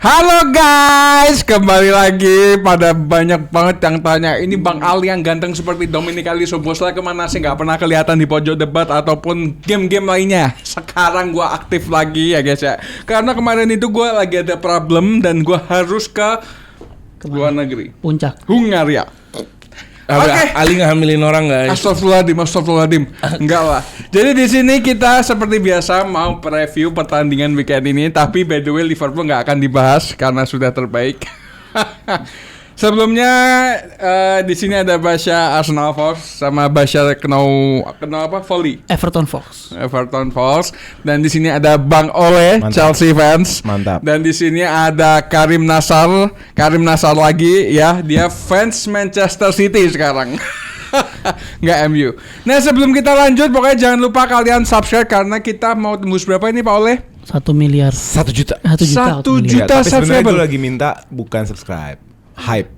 Halo guys, kembali lagi. Pada banyak banget yang tanya, ini Bang Ali yang ganteng seperti Dominic Ali Szoboszlai kemana sih? Gak pernah kelihatan di pojok debat ataupun game-game lainnya. Sekarang gue aktif lagi ya guys ya. Karena kemarin itu gue lagi ada problem dan gue harus ke luar negeri. Puncak. Hungaria. Oke. Ali ngehamilin orang guys. Astagfirullahaladzim. Enggak lah. Jadi di sini kita seperti biasa mau preview pertandingan weekend ini. Tapi by the way Liverpool nggak akan dibahas karena sudah terbaik. Sebelumnya di sini ada Basya Arsenal Fox sama Basya kenal apa? Volley. Everton Fox. Dan di sini ada Bang Ole, mantap. Chelsea fans. Mantap. Dan di sini ada Karim Nasar lagi ya, dia fans Manchester City sekarang. Nggak MU. Nah sebelum kita lanjut, pokoknya jangan lupa kalian subscribe karena kita mau tembus berapa ini Pak Ole? 1 miliar. 1 juta. 1 juta. 1 juta Tapi sebenarnya subscriber. gue lagi minta bukan subscribe, hype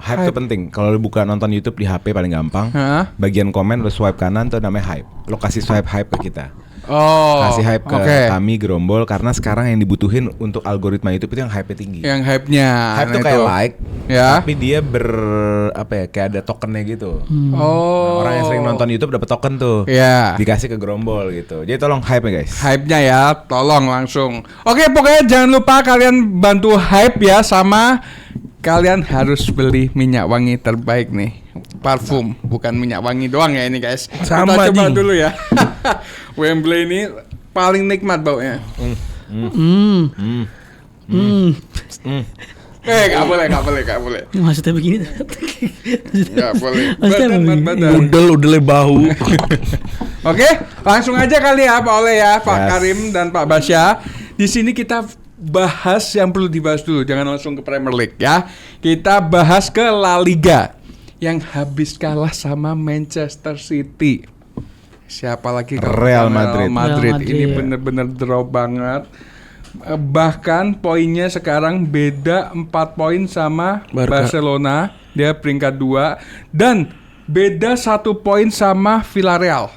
itu penting. Kalau lu buka nonton YouTube di HP paling gampang. Bagian komen lu swipe kanan tuh namanya hype. Lo kasih swipe hype ke kita. Oh, kasih hype ke kami Gerombol karena sekarang yang dibutuhin untuk algoritma YouTube itu yang hype-nya tinggi. Yang hype-nya. Hype tuh kayak like, ya. tapi dia kayak ada tokennya gitu. Oh. Nah, orang yang sering nonton YouTube dapat token tuh. Ya. Dikasih ke Gerombol gitu. Jadi tolong hype-nya guys. Hype-nya ya, tolong langsung. Oke, pokoknya jangan lupa kalian bantu hype ya, sama kalian harus beli minyak wangi terbaik nih. Parfum, bukan minyak wangi doang ya ini guys. Sama, kita coba Ding. dulu ya. Wembley ini paling nikmat baunya. Gak boleh. Maksudnya begini. Gak boleh. Maksudnya apa begini? Badan. Udah bau. Oke, langsung aja kali ya Pak Ole ya, Pak Yes. Karim dan Pak Basya. Di sini kita bahas yang perlu dibahas dulu, jangan langsung ke Premier League ya. Kita bahas ke La Liga yang habis kalah sama Manchester City. Siapa lagi kalau Real bukan Madrid. Ini bener-bener draw banget. Bahkan poinnya sekarang beda 4 poin sama Barca. Barcelona. Dia peringkat 2 dan beda 1 poin sama Villarreal.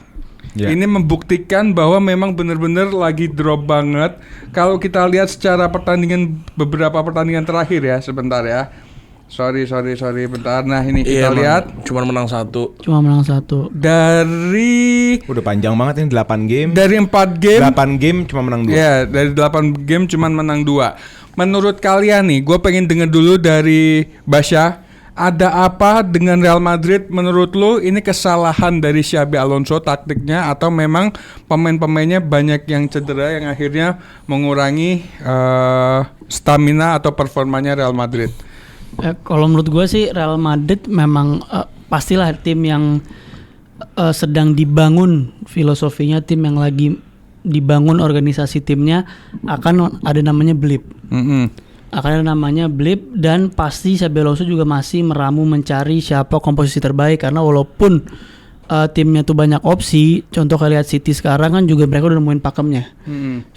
Ya. Ini membuktikan bahwa memang benar-benar lagi drop banget. Kalau kita lihat secara beberapa pertandingan terakhir ya, sebentar ya. Sorry, bentar. Nah ini kita lihat Cuma menang 1. dari Udah panjang banget ini 8 game. dari 4 game. 8 game cuma menang 2. Ya, dari 8 game cuman menang 2. Menurut kalian nih, gue pengen denger dulu dari Basya. Ada apa dengan Real Madrid menurut lu? Ini kesalahan dari Xabi Alonso taktiknya atau memang pemain-pemainnya banyak yang cedera yang akhirnya mengurangi stamina atau performanya Real Madrid? Kalau menurut gue sih Real Madrid memang pastilah tim yang sedang dibangun filosofinya, tim yang lagi dibangun organisasi timnya akan ada namanya blip. Akan ada namanya blip dan pasti Xabi Alonso juga masih meramu mencari siapa komposisi terbaik karena walaupun timnya tuh banyak opsi, contoh kayak lihat City sekarang kan juga mereka udah nemuin pakemnya.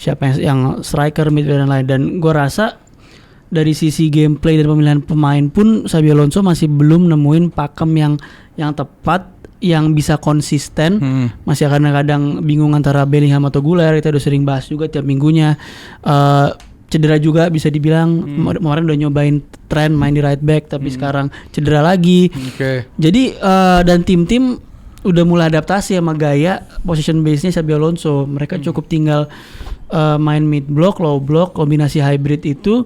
Siapa yang striker, midfielder dan lain, dan gue rasa dari sisi gameplay dan pemilihan pemain pun Xabi Alonso masih belum nemuin pakem yang tepat, yang bisa konsisten. Masih kadang-kadang bingung antara Bellingham atau Güler, kita udah sering bahas juga tiap minggunya. Cedera juga bisa dibilang. Kemarin udah nyobain tren main di right back tapi sekarang cedera lagi. Jadi dan tim-tim udah mulai adaptasi sama gaya position base-nya Xabi Alonso. Mereka cukup tinggal main mid block, low block, kombinasi hybrid itu.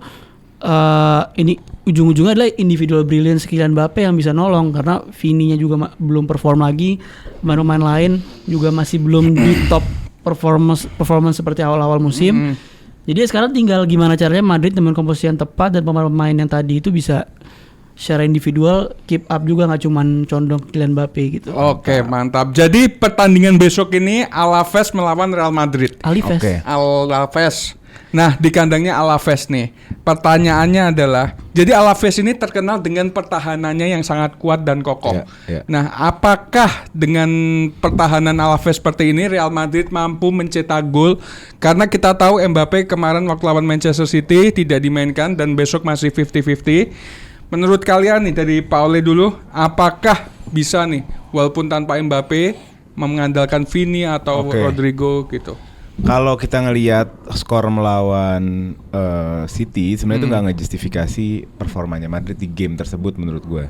Ini ujung-ujungnya adalah individual brilliance Kylian Mbappe yang bisa nolong karena Vini-nya juga belum perform lagi. Pemain-pemain lain juga masih belum di top performance seperti awal-awal musim. Jadi sekarang tinggal gimana caranya Madrid dengan komposisi yang tepat dan pemain-pemain yang tadi itu bisa secara individual keep up juga, nggak cuma condong Kylian Mbappe gitu. Oke, mantap. Jadi pertandingan besok ini Alaves melawan Real Madrid. Alaves. Nah, di kandangnya Alaves nih. Pertanyaannya adalah, jadi Alaves ini terkenal dengan pertahanannya yang sangat kuat dan kokoh. Nah, apakah dengan pertahanan Alaves seperti ini Real Madrid mampu mencetak gol? Karena kita tahu Mbappe kemarin waktu lawan Manchester City tidak dimainkan dan besok masih 50-50. Menurut kalian nih dari Pak Ole dulu, apakah bisa nih walaupun tanpa Mbappe mengandalkan Vini atau Rodrigo gitu? Kalau kita ngelihat skor melawan City, sebenarnya itu nggak ngejustifikasi performanya Madrid di game tersebut menurut gue.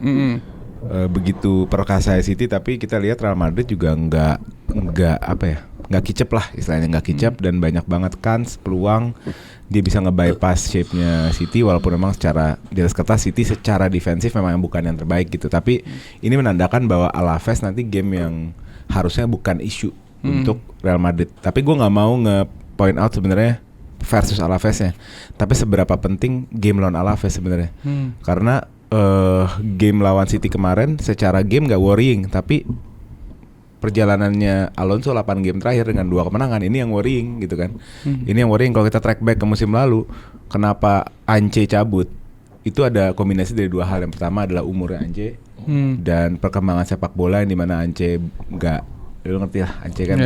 Begitu perkasa City, tapi kita lihat Real Madrid juga nggak kicep lah istilahnya, nggak kicep dan banyak banget kans, peluang dia bisa nge-bypass shape-nya City, walaupun memang secara di atas kertas City secara defensif memang bukan yang terbaik gitu, tapi ini menandakan bahwa Alaves nanti game yang harusnya bukan isu untuk Real Madrid. Tapi gue nggak mau nge-point out sebenarnya versus Alavesnya, tapi seberapa penting game lawan Alaves sebenarnya, karena game lawan City kemarin secara game gak worrying, tapi perjalanannya Alonso 8 game terakhir dengan 2 kemenangan, ini yang worrying gitu kan. Ini yang worrying. Kalau kita track back ke musim lalu, kenapa Ance cabut, itu ada kombinasi dari 2 hal. Yang pertama adalah umurnya Ance dan perkembangan sepak bola yang dimana Ance gak, lu ngerti lah, Ance kan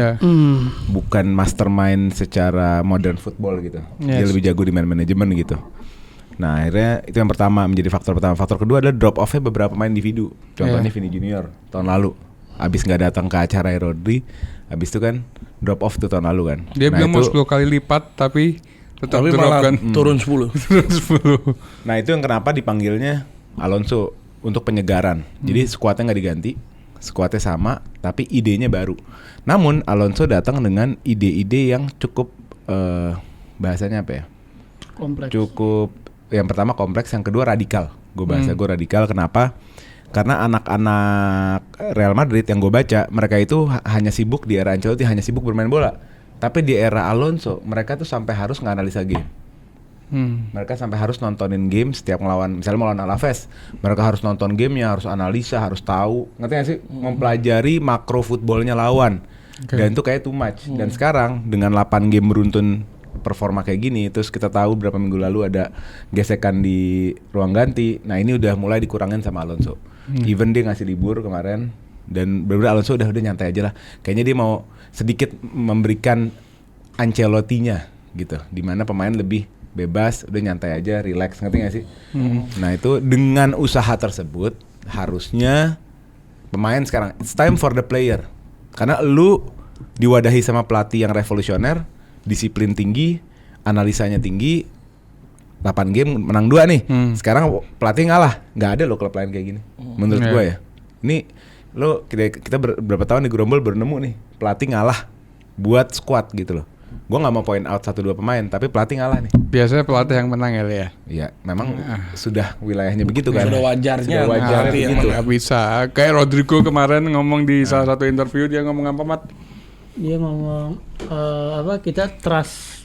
bukan mastermind secara modern football gitu. Dia lebih jago di manajemen gitu. Nah akhirnya itu yang pertama, menjadi faktor pertama. Faktor kedua adalah drop off-nya beberapa pemain individu. Contohnya Vini Junior tahun lalu, abis gak datang ke acara Rodri, abis itu kan drop off tuh tahun lalu kan. Dia bilang mau 10 kali lipat tapi tetap drop kan. Turun 10. Nah itu yang kenapa dipanggilnya Alonso untuk penyegaran. Jadi skuadnya gak diganti, skuadnya sama, tapi idenya baru. Namun Alonso datang dengan ide-ide yang cukup bahasanya apa ya? Kompleks. Cukup, yang pertama kompleks, yang kedua radikal. Gue radikal, kenapa? Karena anak-anak Real Madrid yang gue baca, mereka itu hanya sibuk di era Ancelotti, hanya sibuk bermain bola. Tapi di era Alonso, mereka tuh sampai harus nganalisa game. Mereka sampai harus nontonin game setiap ngelawan, misalnya melawan Alaves, mereka harus nonton gamenya, harus analisa, harus tahu, ngerti gak sih? Mempelajari makro footballnya lawan. Dan itu kayak too much. Dan sekarang dengan 8 game beruntun performa kayak gini, terus kita tahu berapa minggu lalu ada gesekan di ruang ganti. Nah ini udah mulai dikurangin sama Alonso. Even dia ngasih libur kemarin, dan bener-bener Alonso udah nyantai aja lah. Kayaknya dia mau sedikit memberikan Ancelotti-nya gitu, dimana pemain lebih bebas, udah nyantai aja, relax, ngerti gak sih? Nah itu dengan usaha tersebut harusnya pemain sekarang it's time for the player, karena lu diwadahi sama pelatih yang revolusioner, disiplin tinggi, analisanya tinggi, 8 game menang 2 nih. Sekarang pelatih ngalah, nggak ada loh klub lain kayak gini. Menurut gue ya. Ini lo kita berapa tahun di Gerombol baru nemu nih pelatih ngalah buat squad gitu loh. Gue nggak mau point out 1-2 pemain, tapi pelatih ngalah nih. Biasanya pelatih yang menang ya. Iya, memang sudah wilayahnya begitu kan. Sudah wajarnya. Sudah wajarnya begitu. Nggak bisa. Kayak Rodrigo kemarin ngomong di salah satu interview, dia ngomong apa, Mat? Dia ngomong kita trust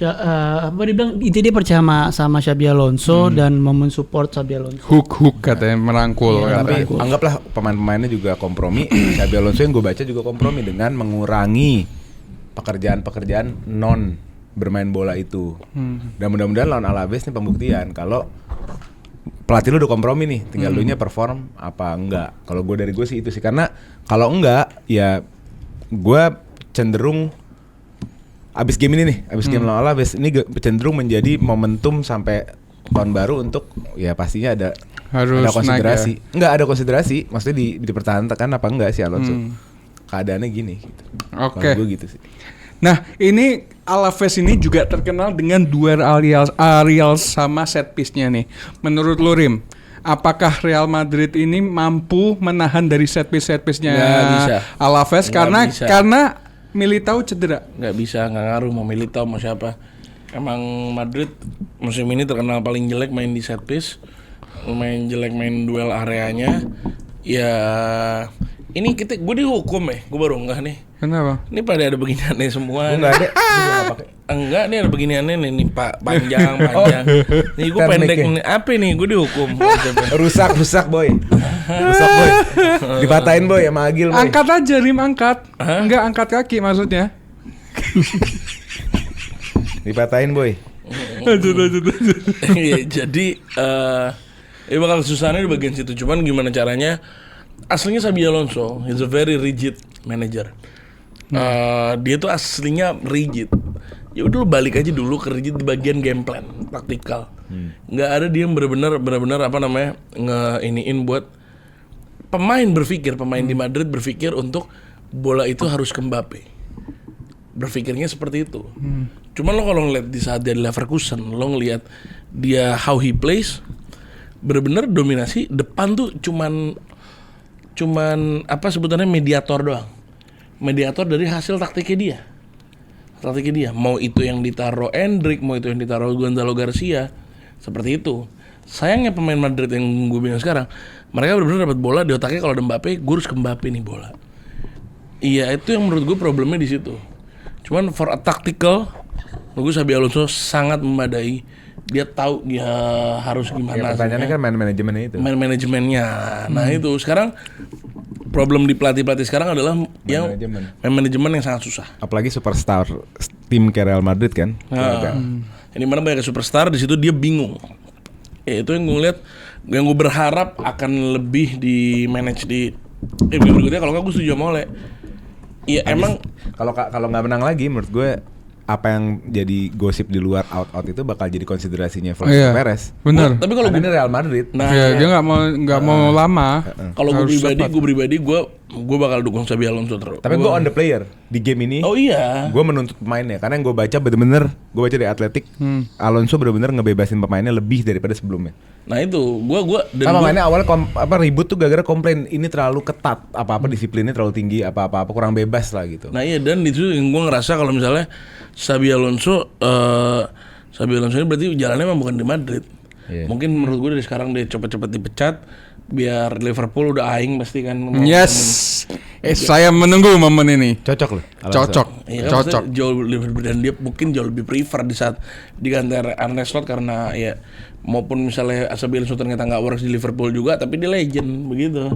apa dia bilang, itu dia percaya sama Xabi Alonso dan mau mensupport Xabi Alonso. Hook katanya, merangkul. Tapi anggaplah pemain-pemainnya juga kompromi. Xabi Alonso yang gue baca juga kompromi dengan mengurangi pekerjaan-pekerjaan non bermain bola itu. Dan mudah-mudahan lawan Alaves ini pembuktian kalau pelatih lu udah kompromi nih, tinggal lu nya perform apa enggak. Kalau gue dari gue sih itu sih, karena kalau enggak ya gue cenderung abis game ini nih, abis game lawan Alaves ini cenderung menjadi momentum sampai tahun baru untuk ya pastinya ada konsiderasi. Ya? Enggak ada konsiderasi, maksudnya dipertahankan apa enggak sih Alonso? Keadaannya gini gitu. Oke. Kalau gue gitu sih. Nah, ini Alaves ini juga terkenal dengan duel aerial sama set piece-nya nih. Menurut lu, Rim, apakah Real Madrid ini mampu menahan dari set piece-nya Alaves? Karena Militao cedera. Nggak bisa, nggak ngaruh mau Militao mau siapa. Emang Madrid musim ini terkenal paling jelek main di set piece, main jelek main duel areanya. Ya ini gue dihukum gue baru enggak nih. Kenapa? Ini pada ada beginiannya semua. Enggak ada. Enggak, nih ada beginiannya nih Pak, panjang. Nih gue pendek nih. Apa nih? Gue dihukum. rusak boy. Rusak boy. Dipatahin boy sama Agil boy. Angkat aja, Rim, angkat. Enggak angkat kaki maksudnya. Dipatahin boy. Jadi bakal susahnya di bagian situ. Cuman gimana caranya? Aslinya Xabi Alonso is a very rigid manager. Dia tuh aslinya rigid. Ya udah lu balik aja dulu ke rigid di bagian game plan, taktikal. Nggak ada dia yang benar-benar apa namanya ngeiniin buat pemain di Madrid berpikir untuk bola itu harus ke Mbappe. berpikirnya seperti itu. Cuman lo kalau ngeliat di saat dia di Leverkusen, lo ngeliat dia how he plays, bener-bener dominasi depan tuh cuman apa sebutannya mediator doang. Mediator dari hasil taktiknya dia. Mau itu yang ditaruh Endrick, mau itu yang ditaruh Gonzalo Garcia, seperti itu. Sayangnya pemain Madrid yang gue bilang sekarang, mereka benar-benar dapat bola di otaknya kalau ada Mbappe, gue harus ke Mbappe nih bola. Iya, itu yang menurut gue problemnya di situ. Cuman for a tactical, menurut gue Xabi Alonso sangat memadai. Dia tahu dia harus gimana. Ya, pertanyaannya kan main manajemennya itu. Main manajemennya. Nah itu sekarang problem di pelatih sekarang adalah main manajemen yang sangat susah. Apalagi superstar tim kayak Real Madrid kan. Ini mana banyak superstar, di situ dia bingung. Itu yang gue lihat, yang gue berharap akan lebih di manage di berikutnya. Kalau nggak gue setuju sama Ole. Iya emang kalau nggak menang lagi menurut gue apa yang jadi gosip di luar out itu bakal jadi konsiderasinya Florentino Perez. Bener. Tapi kalau ini Real Madrid. Nah, dia nggak mau lama. Kalau gue pribadi gue bakal dukung Xabi Alonso terus. Tapi gue on the player di game ini. Oh iya. Gue menuntut pemainnya karena yang gue baca bener-bener gue baca di Athletic, Alonso bener-bener ngebebasin pemainnya lebih daripada sebelumnya. Nah itu gue pemainnya awalnya ribut tuh gara-gara komplain ini terlalu ketat, apa-apa disiplinnya terlalu tinggi, apa-apa kurang bebas lah gitu. Nah iya, dan itu yang gue ngerasa kalau misalnya Xabi Alonso ini berarti jalannya emang bukan di Madrid. Yeah. Mungkin menurut gue dari sekarang dia cepet-cepet dipecat biar Liverpool udah aing pasti kan. Yes. Saya menunggu momen ini. Cocok loh. Cocok. Iya, cocok. Jauh lebih, dan dia mungkin jauh lebih prefer di saat diganti Arne Slot karena ya maupun misalnya Xabi Alonso ternyata nggak works di Liverpool juga, tapi dia legend begitu.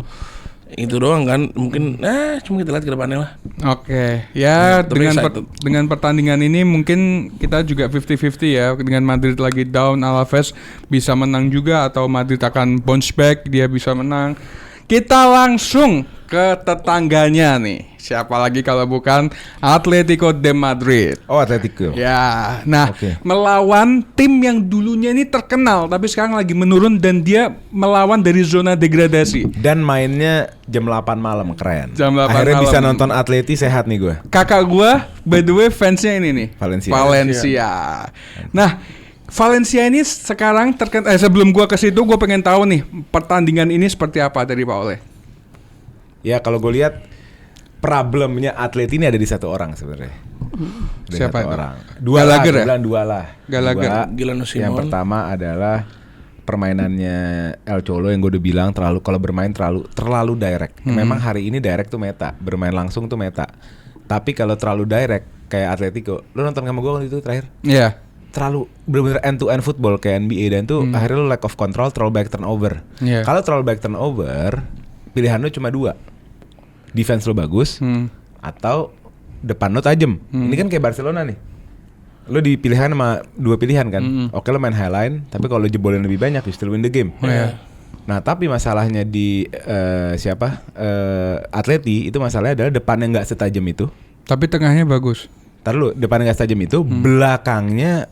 Itu doang kan, mungkin cuma kita lihat ke depannya lah. Oke, ya dengan pertandingan ini mungkin kita juga 50-50 ya. Dengan Madrid lagi down, Alaves bisa menang juga atau Madrid akan bounce back, dia bisa menang. Kita langsung ke tetangganya nih. Siapa lagi kalau bukan Atletico de Madrid. Oh, Atletico. Ya, nah melawan tim yang dulunya ini terkenal tapi sekarang lagi menurun dan dia melawan dari zona degradasi. Dan mainnya jam 8 malam, keren. Jam 8 akhirnya malam. Bisa nonton Atleti sehat nih gue. Kakak gue by the way fansnya ini nih, Valencia. Nah, Valencia ini sekarang sebelum gua ke situ gua pengen tahu nih pertandingan ini seperti apa dari Pak Ole. Ya kalau gue lihat problemnya Atleti ini ada di satu orang sebenarnya. Siapa satu itu? orang. Dua lah. Gallagher. Yang pertama adalah permainannya El Cholo yang gue udah bilang kalau bermain terlalu direct. Memang hari ini direct tuh meta, bermain langsung tuh meta. Tapi kalau terlalu direct kayak Atletico, lu nonton sama gue waktu itu terakhir? Iya. Terlalu benar-benar end to end football kayak NBA dan tuh akhirnya lu lack of control, terlalu banyak turnover. Yeah. Kalau terlalu banyak turnover, pilihan lu cuma dua. Defense lu bagus atau depan lu tajam. Ini kan kayak Barcelona nih. Lu dipilihan sama dua pilihan kan. Oke lu main highline, tapi kalau jebolin lebih banyak you still win the game. Nah, tapi masalahnya di Atleti itu masalahnya adalah depannya enggak setajam itu, tapi tengahnya bagus. Ntar lu depan nggak setajam itu, belakangnya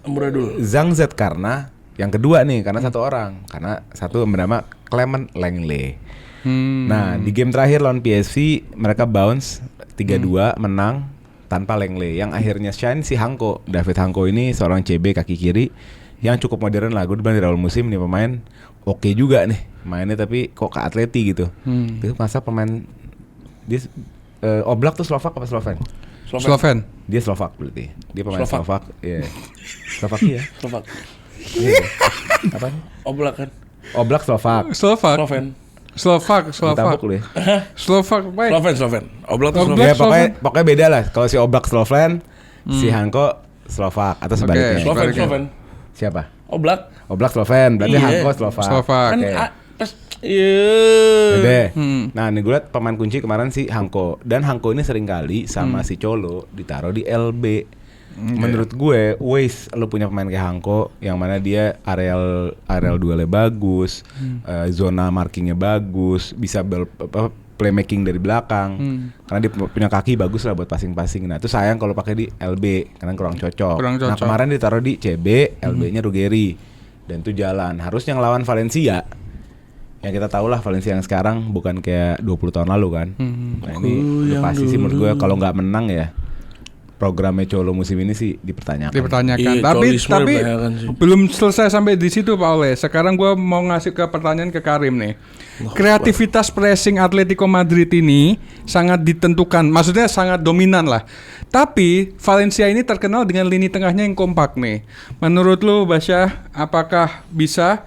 Zangzet karena yang kedua nih, karena satu orang, karena satu bernama Clement Lenglet. Nah di game terakhir lawan PSV mereka bounce 3-2 menang tanpa Lenglet, yang akhirnya shine si Hanko, David Hanko ini seorang CB kaki kiri yang cukup modern lah. Gue udah bilang di awal musim nih pemain oke juga nih mainnya, tapi kok ke Atleti gitu. Itu masa pemain dia Oblak tuh Slovak apa Sloven? Sloven. Dia Slovak berarti. Dia pemain Slovak. Iya. Slovakia. Slovak. Apa nih? Oblak kan. Oblak Slovak. Sloven. Slovak. Tabuk lu ya. Slovak. Sloven. Oblak tuh Oblak. Sloven. Ya pokoknya beda lah. Kalau si Oblak Sloven, si Hanko Slovak atau sebaliknya. Sloven. Siapa? Oblak Sloven, berarti Hanko Slovak. Kan Iya. Nah, nih gue liat pemain kunci kemarin si Hanko, dan Hanko ini sering kali sama si Cholo ditaruh di LB. Menurut gue waste lu punya pemain kayak Hanko yang mana dia areal duelnya bagus, zona markingnya bagus, bisa playmaking dari belakang. Karena dia punya kaki bagus lah buat passing-passing. Nah, itu sayang kalau pakai di LB karena kurang cocok. Nah, kemarin ditaruh di CB, LB-nya Ruggeri. Dan itu jalan. Harusnya ngelawan Valencia. Yang kita tahu lah Valencia yang sekarang bukan kayak 20 tahun lalu kan. Nah, ini udah pasti sih menurut gue kalau nggak menang ya programnya Cholo musim ini sih dipertanyakan. Dipertanyakan. Iya, Tapi Cholismo dipertanyakan sih. belum selesai sampai di situ Pak Ole. Sekarang gua mau ngasih ke pertanyaan ke Karim nih. Kreativitas pressing Atletico Madrid ini sangat ditentukan, maksudnya sangat dominan lah. Tapi Valencia ini terkenal dengan lini tengahnya yang kompak nih. Menurut lu Basya, apakah bisa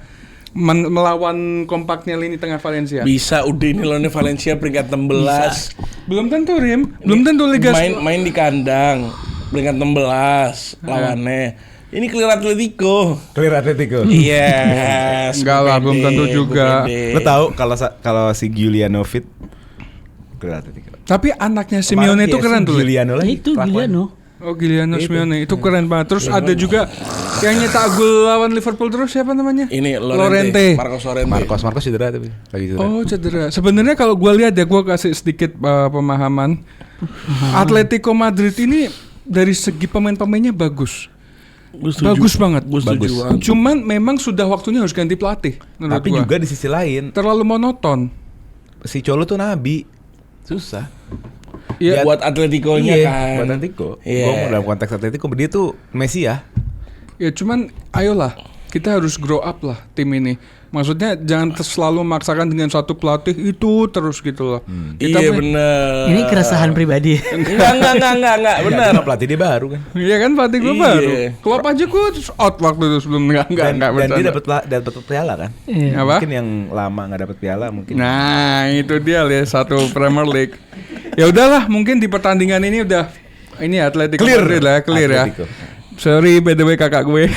melawan kompaknya lini tengah Valencia? Bisa, udah ini lawannya Valencia peringkat 16. Belum tentu Rim, belum tentu Liga main di kandang peringkat 16 lawannya. Ini clear Atletico. Clear Atletico. Yes. Enggak lah, belum tentu juga. Lo tahu kalau si Giuliano fit clear Atletico. Tapi anaknya Simeone itu keren tuh. Giuliano lagi. Itu Giuliano. Oh Giuliano Simeone itu keren banget. Terus ada juga yang nyetak gol lawan Liverpool terus siapa namanya? Ini Lorente. Marcos cedera tapi lagi cedera. Oh cedera. Sebenarnya kalau gue lihat ya, gue kasih sedikit pemahaman. Atletico Madrid ini dari segi pemain-pemainnya bagus. Bagus banget. Bagus. Cuman memang sudah waktunya harus ganti pelatih. Tapi gua. juga di sisi lain Terlalu monoton. si Cholo tuh nabi. Susah. Iya. Buat Atletico-nya kan. Buat Atletico. Iya. Gua mau dalam konteks Atletico dia tuh Messi ya. Ya cuman ayolah kita harus grow up lah tim ini. Maksudnya jangan selalu memaksakan dengan satu pelatih itu terus gitu loh. Iya bener. Ini keresahan pribadi. Enggak bener. Karena pelatih dia baru kan. Iya kan pelatih gue Iya. baru. Klopp aja gue out waktu itu sebelum enggak Dan dia bercanda. dapat piala kan. Iya. Apa? Mungkin yang lama nggak dapat piala mungkin. Nah itu dia lihat satu Premier League. Ya udahlah mungkin di pertandingan ini udah ini Atletico Madrid lah clear Atletico. ya. Sorry by the way kakak gue.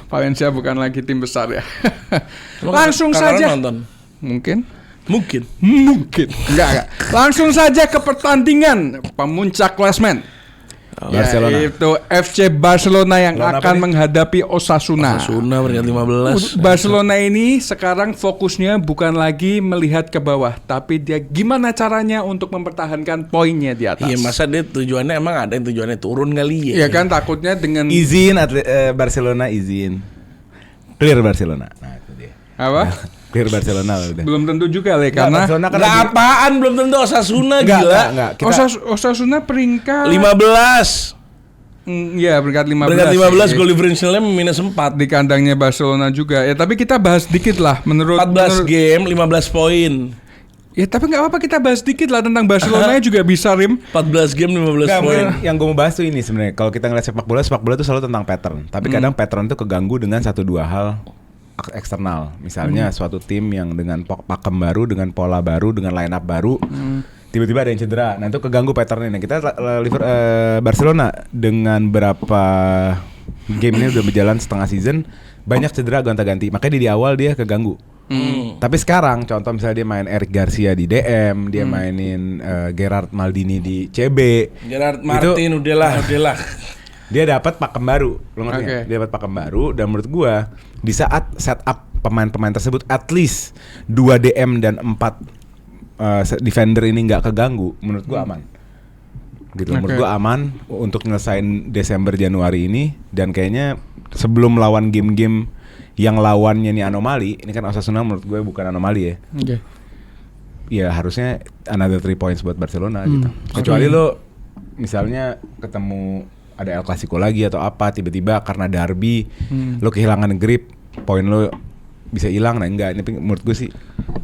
Valencia bukan lagi tim besar ya. Langsung Kakak saja. nonton. Mungkin. Enggak. Langsung saja ke pertandingan pemuncak klasmen. Barcelona. Yaitu FC Barcelona yang Lawan apa akan nih? menghadapi Osasuna. Osasuna peringkat 15. Barcelona ini sekarang fokusnya bukan lagi melihat ke bawah, tapi dia gimana caranya untuk mempertahankan poinnya di atas. Iya, masa dia tujuannya emang ada yang tujuannya turun kali ya? Iya kan, takutnya dengan Izin Barcelona izin. Clear Barcelona. Nah, itu dia. apa? Clear Barcelona udah. Belum tentu juga Le, karena Barcelona kan Enggak lagi- apaan, belum tentu Osasuna Enggak, gila. enggak. Kita Osasuna peringkat 15. Iya, peringkat 15. Peringkat 15 Iya. goal differentialnya minus 4. Di kandangnya Barcelona juga. Ya, tapi kita bahas dikit lah menurut 14 game, 15 poin. Ya, tapi nggak apa-apa kita bahas dikit lah tentang Barcelona juga bisa Rim. 14 game, 15 Enggak, poin. yang gue mau bahas tuh ini sebenarnya. Kalau kita ngeliat sepak bola itu selalu tentang pattern. Tapi kadang pattern tuh keganggu dengan 1-2 hal eksternal. Misalnya suatu tim yang dengan pakem baru, dengan pola baru, dengan line up baru, tiba-tiba ada yang cedera. Nah itu keganggu patternnya. Nah, kita Barcelona dengan berapa game ini udah berjalan setengah season, banyak cedera gonta-ganti. Makanya di awal dia keganggu. Tapi sekarang contoh misalnya dia main Eric Garcia di DM, dia mainin Gerard Maldini di CB. Gerard Martin udahlah. Dia dapat pakem baru, lo ngerti nggak? Oke. Dia dapat pakem baru dan menurut gua di saat setup pemain-pemain tersebut at least 2 DM dan 4 defender ini nggak keganggu, menurut gua aman. Gitu, menurut Oke. gua aman untuk nyelesain Desember Januari ini dan kayaknya sebelum lawan game-game yang lawannya nih anomali, ini kan Osasuna menurut gue bukan anomali ya. Oke. Ya harusnya another 3 points buat Barcelona gitu. Kecuali lo misalnya ketemu ada El Clasico lagi atau apa tiba-tiba karena derby lo kehilangan grip, poin lo bisa hilang. Nah enggak, ini menurut gue sih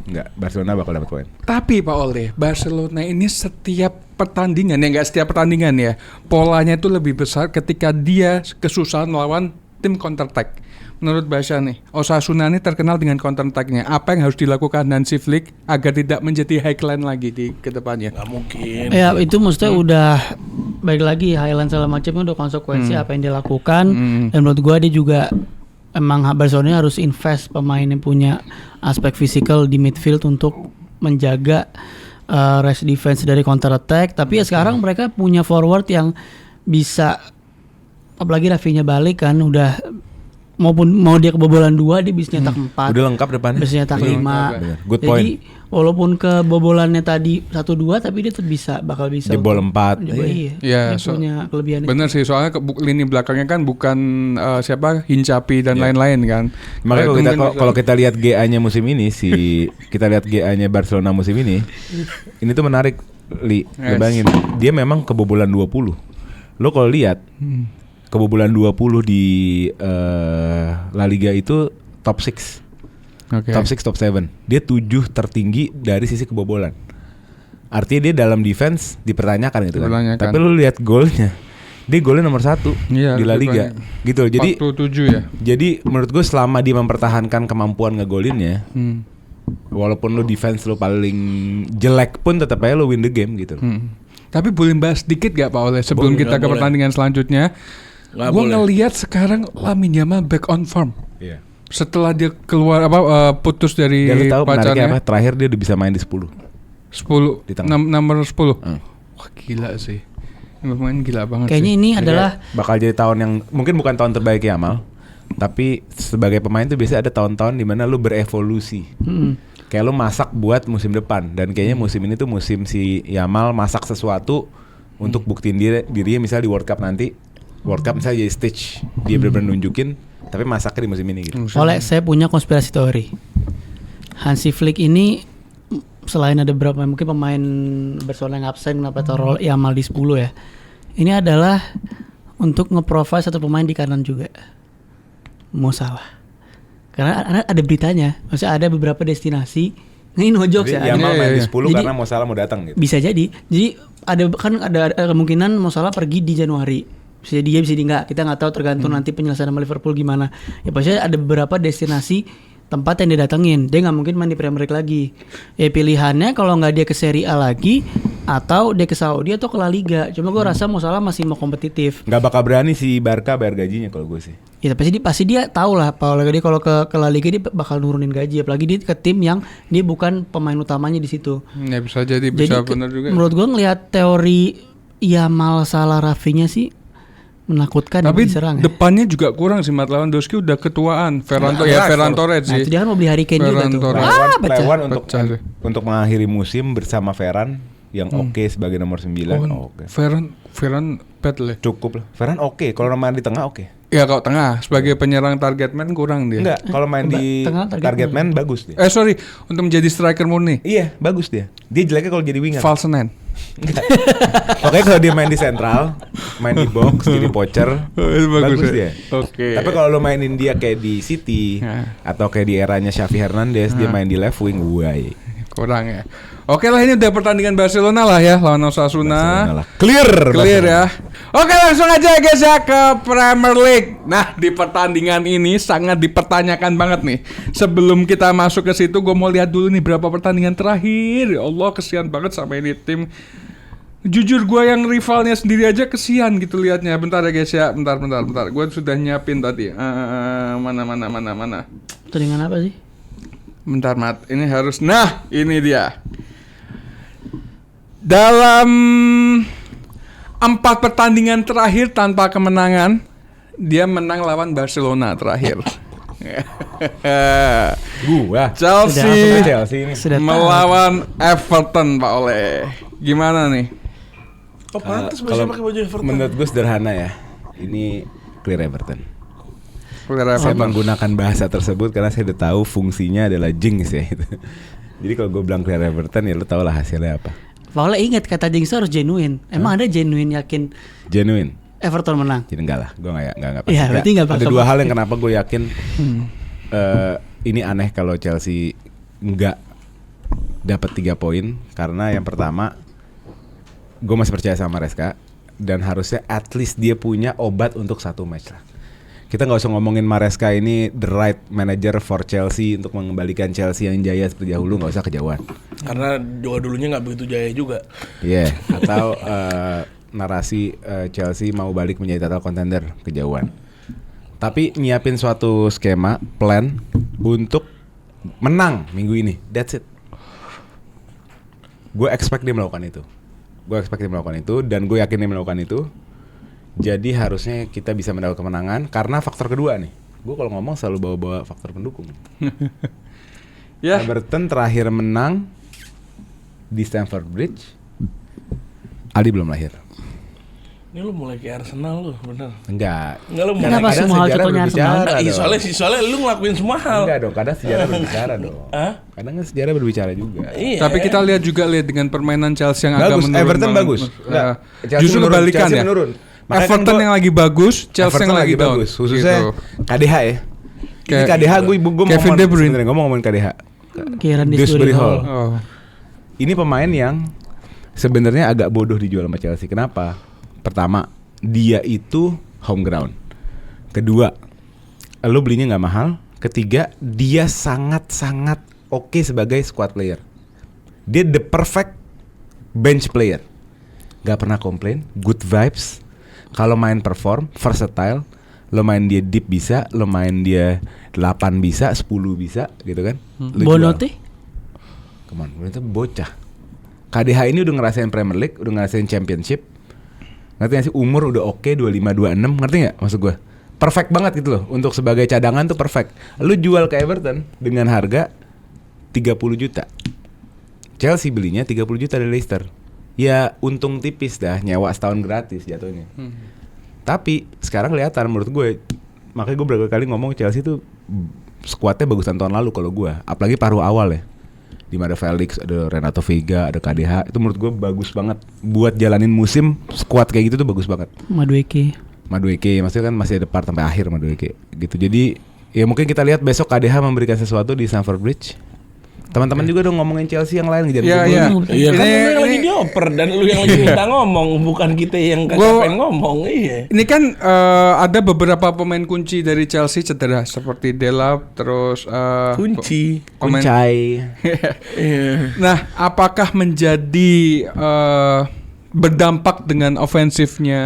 enggak, Barcelona bakal dapat poin. Tapi Pak Ole, Barcelona ini setiap pertandingan, ya nggak setiap pertandingan ya, polanya itu lebih besar ketika dia kesusahan melawan tim counter attack. Menurut Basya nih, Osasuna ini terkenal dengan counter attack-nya. Apa yang harus dilakukan Hansi Flick agar tidak menjadi highline lagi di kedepannya? Gak mungkin. Ya itu maksudnya udah baik lagi Highland segala macamnya udah konsekuensi apa yang dilakukan dan menurut gua dia juga emang Barcelona harus invest pemain yang punya aspek fisikal di midfield untuk menjaga rest defense dari counter attack. Tapi ya sekarang mereka punya forward yang bisa, apalagi Rafinha balik kan udah maupun mau dia kebobolan 2 dia bisa nyetak 4. Udah lengkap depannya. Bisa nyetak 5. Bener. Good Jadi point. walaupun kebobolannya tadi 1-2 tapi dia tetap bakal bisa Jebol untuk- 4. Jebol, iya. Iya, Dia punya kelebihan itu. Bener sih, soalnya lini belakangnya kan bukan siapa Hincapi dan lain-lain kan. Makanya Itu mungkin kalau kita lihat GA-nya musim ini kita lihat GA-nya Barcelona musim ini tuh menarik, Li. Yes. Bayangin, dia memang kebobolan 20. Lo kalau lihat kebobolan 20 di La Liga itu top 6. Top 6, top 7. Dia 7 tertinggi dari sisi kebobolan. Artinya dia dalam defense dipertanyakan gitu kan. Tapi lo lihat golnya, dia golnya nomor 1 di La Liga gitu. Jadi 47 ya. Jadi menurut gue selama dia mempertahankan kemampuan ngegolinnya, walaupun lo defense lo paling jelek pun tetap aja lo win the game gitu. Tapi boleh bahas dikit gak Pak Oleh sebelum kita ke pertandingan selanjutnya? Gue ngelihat sekarang Lamine Yamal back on form. Iya. Setelah dia keluar putus dari pacarnya. Terakhir dia udah bisa main di 10 di tengah. Nomor 10. Wah gila sih. Main gila banget. Kayaknya sih. Ini adalah bakal jadi tahun yang mungkin bukan tahun terbaik Yamal, tapi sebagai pemain tuh biasanya ada tahun-tahun di mana lu berevolusi. Kayak lu masak buat musim depan, dan kayaknya musim ini tuh musim si Yamal masak sesuatu untuk buktiin dirinya misalnya di World Cup nanti. World Cup misalnya jadi stage dia benar-benar nunjukin, tapi masaknya di musim ini gitu. Oleh saya punya konspirasi teori. Hansi Flick ini selain ada beberapa mungkin pemain Barcelona yang absen, kenapa taruh Yamal di 10 ya. Ini adalah untuk nge-provide satu pemain di kanan juga. Mo Salah. Karena ada beritanya, maksudnya ada beberapa destinasi. Ini no jokes ya. Yamal main di 10 karena Mo Salah mau datang gitu. Bisa jadi. Jadi ada kemungkinan Mo Salah pergi di Januari. Bisa dia bisa enggak. Kita nggak tahu tergantung nanti penyelesaian sama Liverpool gimana. Ya pasti ada beberapa destinasi tempat yang dia datengin. Dia nggak mungkin main di Premier League lagi. Ya pilihannya kalau nggak dia ke Serie A lagi, atau dia ke Saudi atau ke La Liga. Cuma gue rasa Mo Salah masih mau kompetitif. Nggak bakal berani si Barca bayar gajinya kalau gue sih. Ya pasti dia tahu lah Paul dia kalau ke La Liga dia bakal nurunin gaji, apalagi dia ke tim yang dia bukan pemain utamanya di situ. Ya bisa jadi bisa benar juga. Menurut gue ngelihat teori Yamal Salah Rafinya sih menakutkan. Tapi diserang, depannya juga kurang sih. Matt Lewandowski udah ketuaan. Ferran Torres sih. Nah itu dia kan mau beli Harry Kane juga tuh. Lewan untuk mengakhiri musim bersama Ferran yang oke sebagai nomor 9. Ferran bad lah. Cukup lah. Ferran oke. Kalau main di tengah oke. Ya kalau tengah sebagai penyerang target man kurang dia. Enggak, kalau main di target man bagus dia. Sorry, untuk menjadi striker murni. Iya, bagus dia. Dia jeleknya kalau jadi winger. False nine. Enggak. Pokoknya kalau dia main di sentral, main di box, jadi poacher, bagus dia. Oke. Tapi kalau lo mainin dia kayak di City atau kayak di eranya Xavi Hernandez, dia main di left wing, kurang ya. Oke lah, ini udah pertandingan Barcelona lah ya lawan Osasuna. Clear ya. Oke, langsung aja guys ya ke Premier League. Nah, di pertandingan ini sangat dipertanyakan banget nih. Sebelum kita masuk ke situ, gue mau lihat dulu nih berapa pertandingan terakhir. Ya Allah, kesian banget sama ini tim. Jujur gue yang rivalnya sendiri aja kesian gitu liatnya. Bentar ya guys ya, bentar. Gue sudah nyiapin tadi. Mana. Pertandingan apa sih? Bentar Mat, ini harus. Nah, ini dia. Dalam 4 pertandingan terakhir tanpa kemenangan, dia menang lawan Barcelona terakhir. Chelsea melawan Everton, Pak Oleh. Gimana nih? Kalau menurut gue sederhana ya. Ini clear Everton. Saya menggunakan bahasa tersebut karena saya udah tahu fungsinya adalah jinx ya itu. Jadi kalau gue bilang clear Everton ya lo tau lah hasilnya apa. Paula ingat kata jinx harus genuine. Emang ada genuine yakin? Genuine. Everton menang. Jadi enggak lah, gue nggak pasti. Iya, berarti nggak. Ada 2 hal yang kenapa gue yakin ini aneh kalau Chelsea nggak dapat 3 poin. Karena yang pertama, gue masih percaya sama Maresca dan harusnya at least dia punya obat untuk 1 match lah. Kita nggak usah ngomongin Maresca ini the right manager for Chelsea untuk mengembalikan Chelsea yang jaya seperti dahulu, nggak usah kejauhan. Karena dulunya nggak begitu jaya juga. Iya. Atau narasi Chelsea mau balik menjadi total contender, kejauhan. Tapi nyiapin suatu skema, plan untuk menang minggu ini. That's it. Gue expect dia melakukan itu. Dan gue yakin dia melakukan itu. Jadi harusnya kita bisa mendapat kemenangan karena faktor kedua nih. Gue kalau ngomong selalu bawa-bawa faktor pendukung. Everton terakhir menang di Stamford Bridge. Aldi belum lahir. Ini lu mulai kayak Arsenal lu, bener? Enggak. Lu mulai kenapa semua hal contohnya Arsenal? Soalnya lu ngelakuin semua hal. Enggak dong, kadang sejarah berbicara dong. Kadang kan sejarah berbicara juga. Iya. Tapi kita lihat dengan permainan Chelsea yang agak menurun. Everton bagus. Justru kebalikan ya. Everton yang lagi bagus, Chelsea yang lagi down. bagus, khususnya Gitu. KDH ya. Ini KDH gue Kevin De Bruyne. sebenarnya gue mau ngomongin KDH. Kieran Dewsbury Hall. Oh. Ini pemain yang sebenarnya agak bodoh dijual sama Chelsea. Kenapa? Pertama, dia itu home ground. Kedua, lo belinya nggak mahal. Ketiga, dia sangat-sangat oke sebagai squad player. Dia the perfect bench player. Gak pernah komplain, good vibes. Kalau main perform, versatile. Lo main dia deep bisa, lo main dia 8 bisa, 10 bisa gitu kan. Bonote? Come on, itu bocah. KDH ini udah ngerasain Premier League, udah ngerasain Championship. Ngerti gak sih, umur udah oke, 25, 26, ngerti gak maksud gue? Perfect banget gitu loh, untuk sebagai cadangan tuh perfect. Lu jual ke Everton dengan harga 30 juta. Chelsea belinya 30 juta dari Leicester. Ya untung tipis dah, nyewa setahun gratis jatuhnya. Tapi sekarang kelihatan menurut gue, makanya gue berkali-kali ngomong Chelsea tuh skuadnya bagusan tahun lalu kalau gue. Apalagi paruh awal ya. Di mana Felix, ada Renato Veiga, ada KDH, itu menurut gue bagus banget buat jalanin musim. Skuad kayak gitu tuh bagus banget. Madueke maksudnya kan masih ada part sampai akhir Madueke gitu. Jadi ya mungkin kita lihat besok KDH memberikan sesuatu di Stamford Bridge. Teman-teman juga dong ngomongin Chelsea yang lain ngejar Iya kan lu yang lagi dioper dan lu yang lagi minta ngomong, bukan kita yang kagak pengen ngomong. Iya. Ini kan ada beberapa pemain kunci dari Chelsea cedera seperti Delap, terus Kuncai. Nah, apakah menjadi berdampak dengan ofensifnya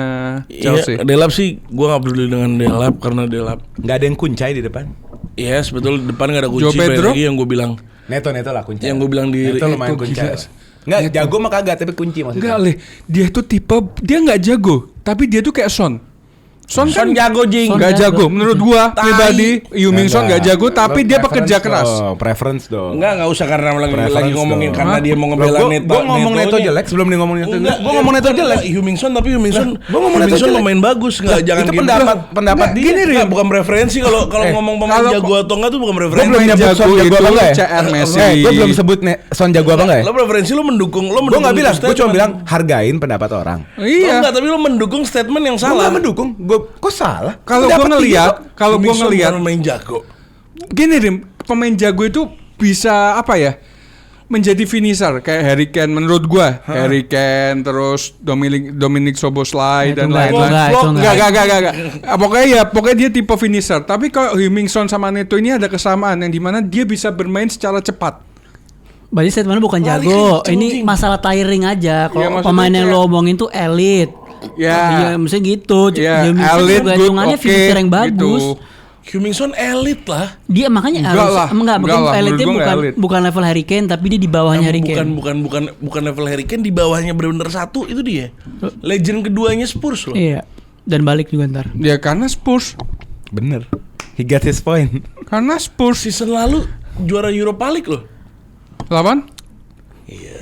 Chelsea? Iya, Delap sih gua nggak peduli dengan Delap karena Delap Nggak ada yang Kuncai di depan. Iya, sebetulnya depan nggak ada kunci. Joe Pedro? Lagi yang gue bilang. Neto lah kunci. Yang gue bilang di Neto lumayan kunci. Enggak jago mah kagak, tapi kunci maksudnya. Enggak leh, dia tuh tipe dia nggak jago, tapi dia tuh kayak Son kan jago jing. Nggak jago. Menurut gua pribadi, Heung-min Son nggak jago, tapi dia pekerja keras. Preference dong. Enggak usah karena lagi ngomongin dong. karena dia mau ngebela Neto. Gua ngomong Neto jelek sebelum dia ngomong Neto. Gua ngomong Neto jelek. Heung-min Son tapi Heung-min Son pemain bagus, enggak jangan itu gitu. pendapat dia. Gini Rin, bukan preferensi kalau ngomong pemain jago atau enggak tuh bukan preferensi. Gua belum nyebut Son jago apa enggak ya? CR Messi. Gua belum sebut Son jago apa enggak ya? Lo preferensi lo mendukung. Gua enggak bilang, gua cuma bilang hargain pendapat orang. Iya. Enggak, tapi lo mendukung statement yang Gua salah. enggak mendukung. Gua kok salah? Kalau gua ngelihat pemain jago. gini Rim, pemain jago itu bisa apa ya? Menjadi finisher kayak Harry Kane menurut gua. Harry Kane terus Dominic Szoboszlai dan lain-lain. Enggak. Pokoknya dia tipe finisher. Tapi kalau Heung-min Son sama Neto ini ada kesamaan yang dimana dia bisa bermain secara cepat. Berarti statementnya bukan jago, ini masalah tiring aja. Kalau pemain yang lo omongin tuh elit. Ya, maksudnya gitu. Elit, gantungannya finisher yang bagus. Heung-min Son elit lah. Dia makanya elitnya bukan level Harry Kane, tapi dia di bawahnya Harry Kane. Bukan level Harry Kane, di bawahnya benar-benar satu itu dia. Legend keduanya Spurs loh. Iya. Dan balik juga ntar. Ya karena Spurs. Bener. He got his point. Karena Spurs Season lalu juara Europa League loh. 8? Iya.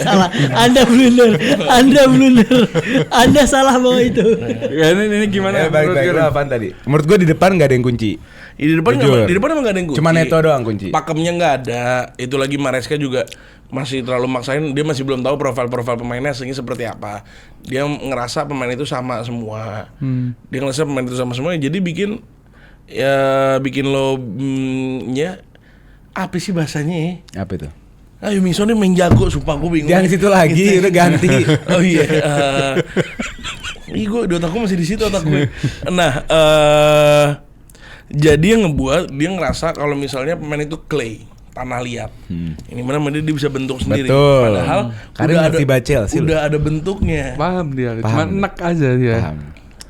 Salah. Anda blunder. Anda salah bahwa itu. Ya, ini gimana? Baik-baik lo apaan tadi? Menurut gue di depan gak ada yang kunci. Di depan emang gak ada yang kunci. Cuma Neto doang kunci. Pakemnya gak ada. Itu lagi Maresca juga masih terlalu maksain. Dia masih belum tahu profil pemainnya aslinya seperti apa. Dia ngerasa pemain itu sama semua. Jadi bikin lo apa sih bahasanya? Apa itu? Heung-min Son ini main jago, sumpah gue bingung. Jangan situ lagi, udah ganti. Oh iya. Gue di otak gue masih di situ otak gue. Nah, jadi yang ngebuat dia ngerasa kalau misalnya pemain itu clay, tanah liat. Ini mana dia bisa bentuk sendiri. Betul. Padahal udah ada bentuknya. Paham dia. Cuma enak aja dia. Paham.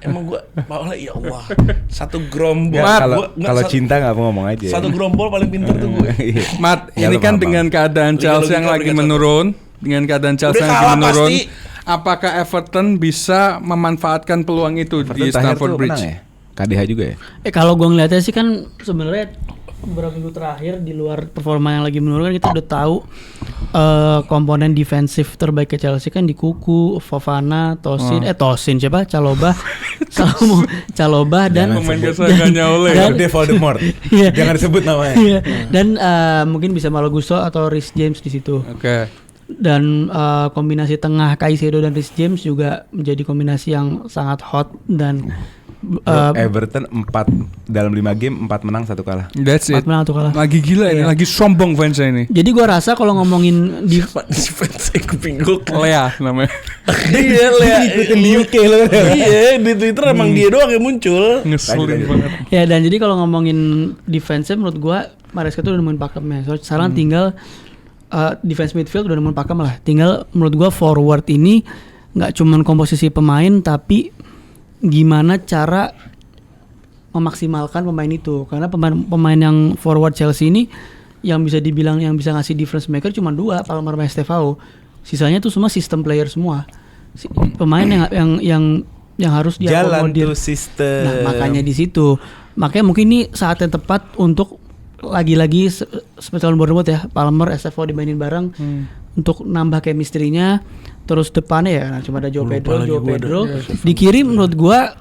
Emang gue bawah ya Allah. Satu gerombol. Kalau cinta nggak mau ngomong aja. Satu gerombol paling pintar tuh gue. Mat, ini kan dengan keadaan Chelsea yang lagi menurun, apakah Everton bisa memanfaatkan peluang itu di Stamford Bridge? Ya? KDH juga ya? Kalau gue ngeliatnya sih kan sebenarnya beberapa minggu terakhir di luar performa yang lagi menurun kan kita udah tahu komponen defensif terbaik ke Chelsea kan di Kuku, Fofana, Tosin siapa? Calobah dan pemain kesayangannya oleh Voldemort. Jangan disebut namanya. Dan mungkin bisa Malo Gusto atau Reece James di situ. Oke. Dan kombinasi tengah Caicedo dan Reece James juga menjadi kombinasi yang sangat hot dan Everton dalam 5 game 4 menang 1 kalah. That's it. 4 menang 1 kalah. Lagi gila ini, lagi sombong fansnya ini. Jadi gua rasa kalau ngomongin di Defense kepingguk. Lea namanya. Iya, Ikutin di UK lo. Iya, di Twitter emang dia doang yang muncul. Ngeselin banget. ya, dan jadi kalau ngomongin defense-nya menurut gua Maresca tuh udah nemuin pakemnya. So, sekarang tinggal defense midfield udah nemuin pakem lah. Tinggal menurut gua forward ini nggak cuman komposisi pemain tapi gimana cara memaksimalkan pemain itu, karena pemain yang forward Chelsea ini yang bisa dibilang yang bisa ngasih difference maker cuma 2, Palmer sama Estevao. Sisanya tuh semua system player semua. Pemain yang harus diakomodir. Jalan tuh sistem. Nah, makanya di situ. Makanya mungkin ini saat yang tepat untuk lagi-lagi seperti lawan Bournemouth ya, Palmer, Estevao dimainin bareng untuk nambah chemistry-nya. Terus depannya ya, nah cuma ada Joe Pedro. Di kiri menurut gua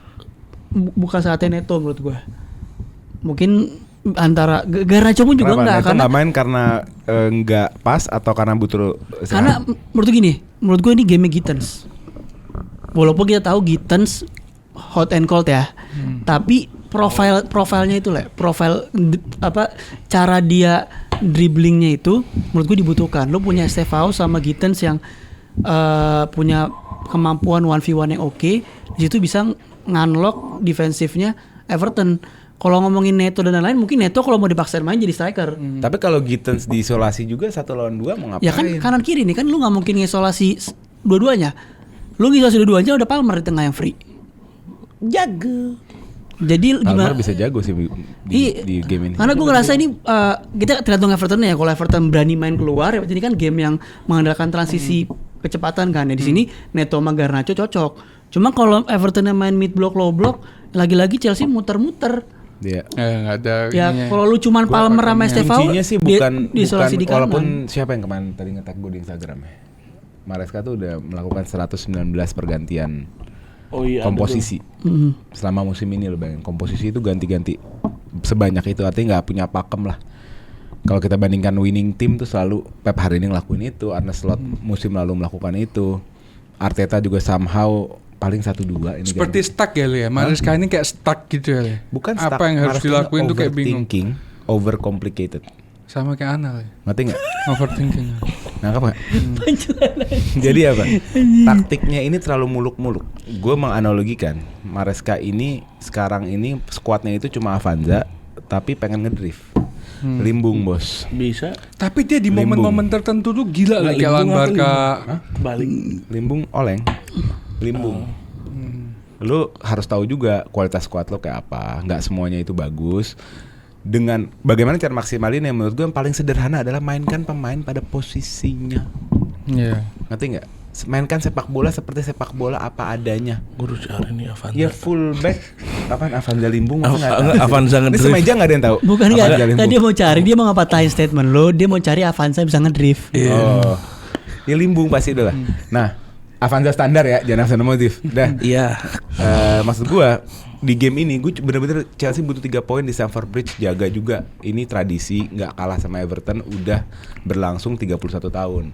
bukan saatnya Neto menurut gua. Mungkin antara Garnacho pun juga enggak, karena nggak main karena nggak pas atau karena butuh karena menurut gua ini game Gittens. Walaupun kita tahu Gittens hot and cold ya, tapi profilnya itu lah, cara dia dribblingnya itu menurut gua dibutuhkan. Lo punya Estevao sama Gittens yang punya kemampuan 1v1 yang oke, di situ bisa ngunlock defensifnya Everton. Kalau ngomongin Neto dan lain-lain, mungkin Neto kalau mau dipaksain main jadi striker. Tapi kalau Gittens diisolasi juga 1 lawan 2 mau ngapain? Ya kan kanan kiri nih kan lu nggak mungkin ngisolasi dua-duanya. Lu ngisolasi dua-duanya udah Palmer di tengah yang free. Jago. Jadi Palmer gimana? bisa jago sih di game ini. Karena gue ngerasa ini kita tergantung Everton ya. Kalau Everton berani main keluar, ya ini kan game yang mengandalkan transisi kecepatan kan. Ya di sini Neto sama Garnacho cocok. Cuma kalau Everton yang main mid block low block, lagi-lagi Chelsea muter-muter. Dia. Nggak ada. Ya kalau lu cuman Palmer sama Estevao, Kuncinya sih bukan di walaupun siapa yang kemarin tadi nge-tag gue di Instagram ya. Maresca tuh udah melakukan 119 pergantian komposisi selama musim ini. Lo bayangin komposisi itu ganti-ganti sebanyak itu, artinya nggak punya pakem lah. Kalau kita bandingkan winning team tuh selalu Pep hari ini ngelakuin itu, Arne Slot musim lalu melakukan itu, Arteta juga somehow paling 1-2 ini. Seperti stuck ya Le ya. Maresca ini kayak stuck gitu ya Le. Bukan apa stuck, yang harus dilakuin tuh kayak bingung. Overthinking, overcomplicated. Sama kayak Ana Le. Ngerti nggak? Overthinking. Nangkap nggak? Jadi apa? Taktiknya ini terlalu muluk-muluk. Gue menganalogikan Maresca ini sekarang ini skuadnya itu cuma Avanza, tapi pengen ngedrift. Limbung bos. Bisa. Tapi dia di momen-momen tertentu tuh gila lah kayak lawan Barca. Balik. Limbung oleng. Limbung. Lu harus tahu juga kualitas skuad lo kayak apa. Nggak semuanya itu bagus. Dengan bagaimana cara maksimalin yang menurut gue yang paling sederhana adalah mainkan pemain pada posisinya. Iya. Ngerti nggak? Mainkan sepak bola seperti sepak bola apa adanya. Gue harus cari nih Avanza. Ya fullback. Apaan Avanza Limbung? Avanza Ini ngedrift. semeja nggak ada yang tahu. Bukan Avanza nggak? Limbung. Tadi dia mau cari, dia mau ngapain statement lo? Dia mau cari Avanza bisa ngedrift. Oh, ya Limbung pasti itu lah. Nah, Avanza standar ya, jangan Avanza motif. Dah. Iya. Maksud gua di game ini gue bener-bener Chelsea butuh 3 poin di Stamford Bridge, jaga juga. Ini tradisi nggak kalah sama Everton udah berlangsung 31 tahun.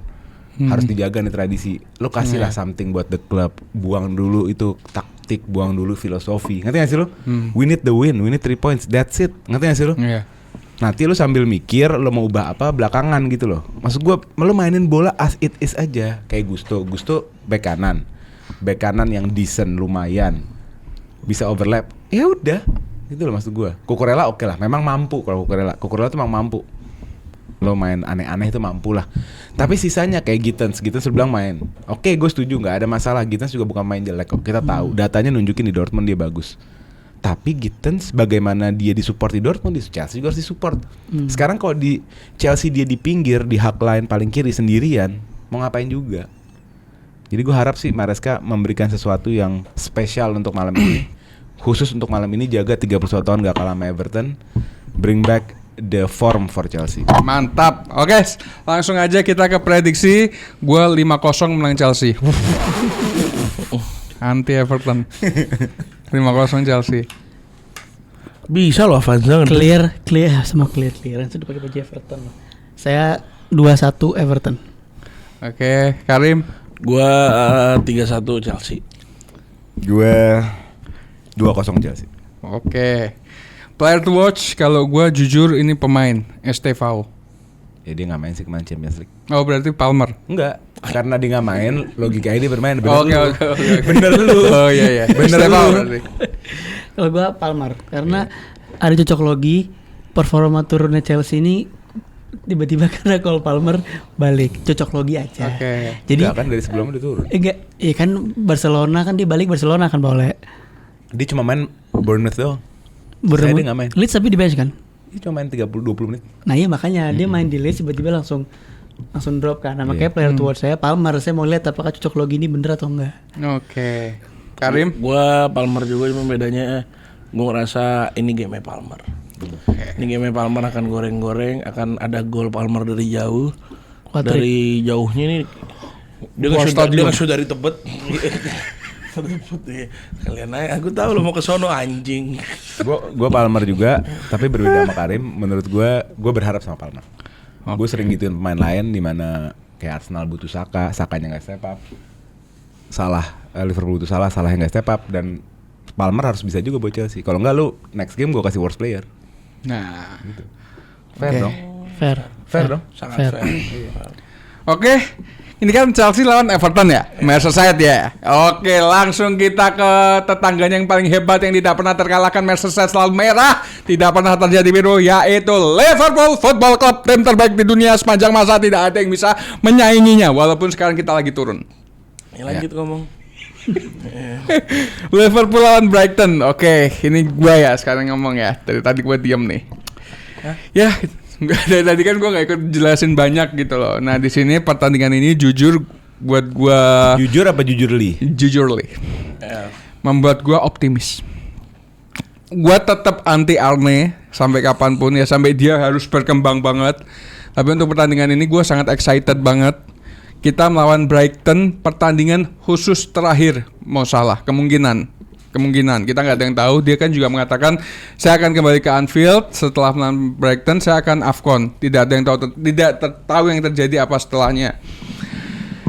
Harus dijaga nih tradisi. Lo kasihlah something buat the club. Buang dulu itu taktik, buang dulu filosofi. Ngerti gak sih lo? We need the win, we need 3 points. That's it. Ngerti gak sih lo? Iya. Nanti lo sambil mikir lo mau ubah apa belakangan gitu loh. Maksud gue lo mainin bola as it is aja. Kayak Gusto back kanan yang decent lumayan, bisa overlap. Ya udah, gitu loh maksud gue. Cucurella oke lah, memang mampu. Kalau Cucurella tuh memang mampu. Lo main aneh-aneh itu mampu lah. Tapi sisanya kayak Gittens bilang main. Oke, gue setuju, nggak ada masalah. Gittens juga bukan main jelek kok. Kita tahu datanya nunjukin di Dortmund dia bagus. Tapi Gittens bagaimana dia disupport di Dortmund, di Chelsea juga harus disupport. Sekarang kalau di Chelsea dia di pinggir, di hak line paling kiri sendirian, mau ngapain juga. Jadi gue harap sih Maresca memberikan sesuatu yang spesial untuk malam ini. Khusus untuk malam ini, jaga 31 tahun gak kalah sama Everton. Bring back the form for Chelsea. Mantap. Oke, langsung aja kita ke prediksi. Gua 5-0 menang Chelsea. Anti Everton. 5-0 Chelsea. Bisa loh Avanza ngedrift. Clear semua clear. Sudah pakai baju Everton. Saya 2-1 Everton. Oke, Karim. Gua 3-1 Chelsea. Gue 2-0 Chelsea. Oke. Player to watch kalau gua jujur ini pemain Estevao. Ya dia nggak main sih kemarin Champions League. Oh, berarti Palmer. Enggak, karena dia nggak main, logikanya dia bermain. Bener Oke, lu. oke. Bener lu. Oh iya. Bener Estevao lu. berarti. Kalau gue Palmer karena ada cocok logi performa turunnya Chelsea ini tiba-tiba karena Cole Palmer balik cocok logi aja. Oke. Jadi Enggak kan dari sebelumnya dia turun. enggak, iya kan Barcelona kan dia balik Barcelona kan boleh. Dia cuma main Bournemouth doang. Bournemouth. Dia nggak main. Leeds tapi di bench kan. Dia cuma main 20 menit. Nah iya makanya dia main di Leeds tiba-tiba langsung drop kan. Nah makanya player to watch saya Palmer. Saya mau lihat apakah cocok logi ini bener atau enggak. Oke. Karim. Gua Palmer juga, cuma bedanya gua ngerasa ini game Palmer. Ini game Palmer akan goreng-goreng, akan ada gol Palmer dari jauh. Quadrik. Dari jauhnya ini dia Gol stadion. dari Tebet. Kalian aja, aku tahu lo mau ke sono anjing. Gue Palmer juga, tapi berbeda sama Karim. Menurut gue berharap sama Palmer. Gue sering gituin pemain lain di mana kayak Arsenal butuh Sakanya nggak step up. Liverpool butuh Salahnya nggak step up, dan Palmer harus bisa juga buat Chelsea. Kalau nggak lu next game gue kasih worst player. Nah. Gitu. Fair Oke. dong. Fair Dong. Sangat Fair. fair. Oke. Ini kan Chelsea lawan Everton ya, Merseyside ya. Oke, langsung kita ke tetangganya yang paling hebat yang tidak pernah terkalahkan, Merseyside selalu merah, tidak pernah terjadi biru, yaitu Liverpool Football Club, tim terbaik di dunia sepanjang masa, tidak ada yang bisa menyainginya walaupun sekarang kita lagi turun. Lanjut ngomong. Liverpool lawan Brighton. Oke, ini gua ya sekarang ngomong ya. Dari tadi gua diem nih. Ya, enggak, dari tadi kan gua nggak ikut jelasin banyak gitu loh. Nah, di sini pertandingan ini jujur buat gua Jujur apa jujurly? jujurly membuat gua optimis. Gua tetap anti Arne sampai kapanpun ya, sampai dia harus berkembang banget. Tapi untuk pertandingan ini gua sangat excited banget. Kita melawan Brighton, pertandingan khusus terakhir Mo Salah, kemungkinan kita nggak ada yang tahu. Dia kan juga mengatakan saya akan kembali ke Anfield setelah melawan Brighton, saya akan AFCON. Tidak ada yang tahu yang terjadi apa setelahnya.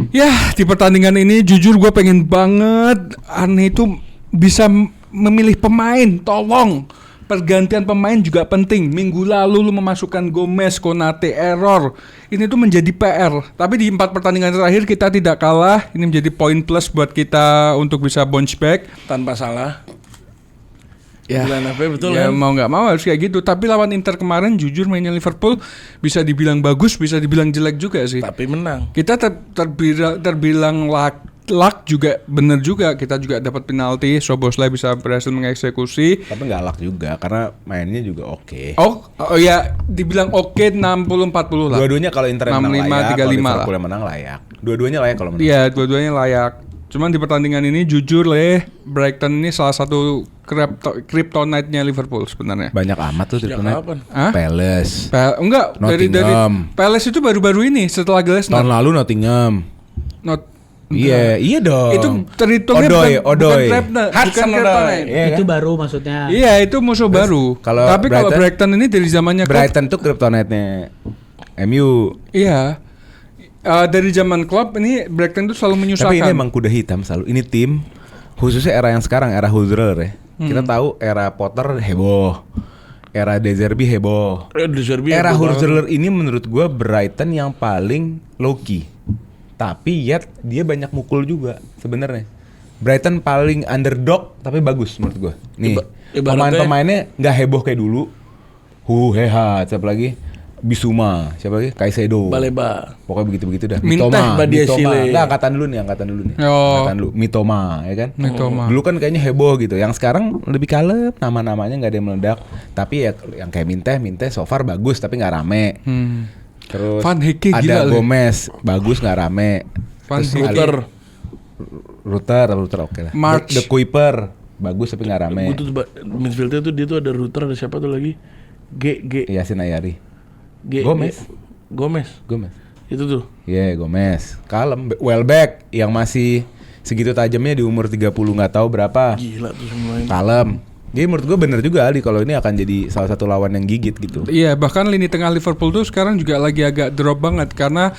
Ya, di pertandingan ini jujur gue pengen banget Arne itu bisa memilih pemain. Tolong, pergantian pemain juga penting. Minggu lalu lu memasukkan Gomez, Konate, error. Ini tuh menjadi PR. Tapi di 4 pertandingan terakhir kita tidak kalah. Ini menjadi poin plus buat kita untuk bisa bounce back Tanpa salah. Ya, Bulan apa betul ya kan? mau nggak mau harus kayak gitu. Tapi lawan Inter kemarin jujur mainnya Liverpool bisa dibilang bagus, bisa dibilang jelek juga sih. Tapi menang. Kita terbilang luck juga bener juga. Kita juga dapat penalti, Szoboszlai bisa berhasil mengeksekusi. Tapi nggak luck juga karena mainnya juga oke. Oh ya dibilang oke 60-40 lah. Dua-duanya kalau Inter yang menang 65, layak, kalau 35 Liverpool yang menang layak. Dua-duanya layak kalau menang. Iya, dua-duanya layak. Cuman di pertandingan ini jujur Brighton ini salah satu kryptonite-nya Liverpool sebenarnya. Banyak amat tuh Sejak tribunnya. kapan? Hah? Palace. Enggak, dari Nottingham. Palace itu baru-baru ini setelah Glasner. Tahun lalu Nottingham. Iya dong. Itu terhitungnya Odoi. Hudson Odoi. Iya kan? Itu baru maksudnya. Iya, itu musuh baru. Tapi kalau Brighton ini dari zamannya Klopp. Brighton tuh kryptonite-nya MU. Iya. Dari zaman Klopp ini Brighton tuh selalu menyusahkan. Tapi ini emang kuda hitam selalu. Ini tim khususnya era yang sekarang, era Huzrer ya. Kita tahu era Potter heboh. Era De Zerbi heboh. Era Huzrer ini menurut gua Brighton yang paling low key. Tapi yet dia banyak mukul juga sebenarnya. Brighton paling underdog tapi bagus menurut gua. Nih, pemain-pemainnya nggak heboh kayak dulu. Heha, siapa lagi? Bisuma, siapa lagi? Kaisedo. Baleba. Pokoknya begitu-begitu dah. Minteh, Badiashile. Nah, angkatan dulu nih. Oh. Angkatan dulu. Mitoma, ya kan? Mitoma. Dulu kan kayaknya heboh gitu. Yang sekarang lebih kalem, nama-namanya nggak ada yang meledak. Tapi ya yang kayak Minteh so far bagus tapi nggak rame. Terus Van Hecke ada gila, Gomez, bagus nggak rame. Van Terus Hecke. Router oke lah. March. The Kuiper, bagus tapi nggak rame. Gue tuh midfielder tuh dia tuh ada Router, ada siapa tuh lagi? Yasin Ayari. Gomez. Itu tuh. Iya, Gomez. Kalem, Welbeck yang masih segitu tajamnya di umur 30 nggak tahu berapa. Gila tuh semuanya. Kalem. Jadi menurut gue bener juga Ali kalau ini akan jadi salah satu lawan yang gigit gitu. Iya, bahkan lini tengah Liverpool tuh sekarang juga lagi agak drop banget karena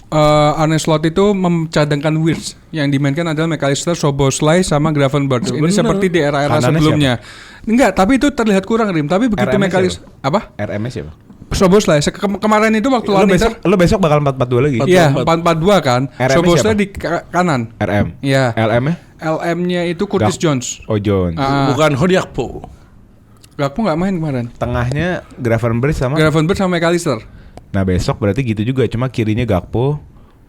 Arne Slot itu mencadangkan Wirtz, yang dimainkan adalah McAllister, Szoboszlai sama Gravenberch. Ini seperti di era-era Kanannya sebelumnya. Enggak, tapi itu terlihat kurang Rim. Tapi begitu RM-nya McAllister apa? RM-nya siapa? Szoboszlai. Kemarin itu waktu lawan Inter. Lu besok bakal 4-4-2 lagi. Iya, 4-4-2 kan. RM-nya Szoboszlai siapa? di kanan. RM. Iya. LM-nya? LM-nya itu Curtis Jones. Oh, Jones. Bukan Hodiakpo. Gakpo nggak main kemarin. Tengahnya Gravenberch sama Gravenberch sama McAllister. Nah, besok berarti gitu juga, cuma kirinya Gakpo,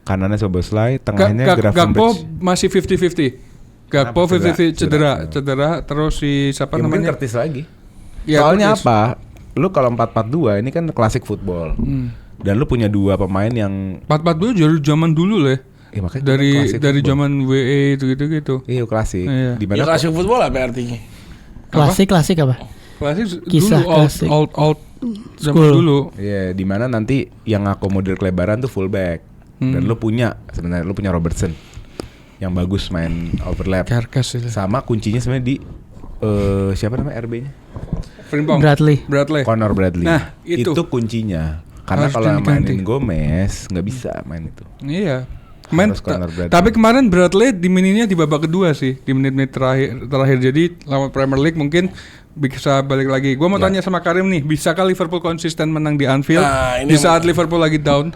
kanannya Szoboszlai, tengahnya Gakpo Gravenberch. masih 50-50. Gakpo Kenapa 50-50 cedera? cedera terus si siapa Ya, mungkin namanya? Curtis lagi. Ya, Soalnya Curtis. apa? Lu kalau 4-4-2 ini kan klasik football. Dan lu punya dua pemain yang 4-4-2 dari zaman dulu loh ya. makanya Dari klasik football. zaman WE itu gitu. Iya, klasik. Iya. Di Ya mana klasik football apa artinya? Klasik apa? Klasik Kisah dulu klasik. old zaman School. dulu. Iya, di mana nanti yang ngakomodir kelebaran tuh fullback. Dan lu punya sebenarnya lu punya Robertson yang bagus main overlap. Karkas itu. Sama kuncinya sebenarnya di siapa namanya RB-nya? Frimpong. Bradley. Conor Bradley. Nah, itu. kuncinya. Karena Harus kalau diganti. mainin Gomez nggak bisa main itu. Iya. Main Harus Conor Bradley. tapi kemarin Bradley dimininnya di babak kedua sih, di menit-menit terakhir. Jadi lawan Premier League mungkin bisa balik lagi. Gua mau tanya sama Karim nih, bisakah Liverpool konsisten menang di Anfield Nah, ini di saat Liverpool lagi down?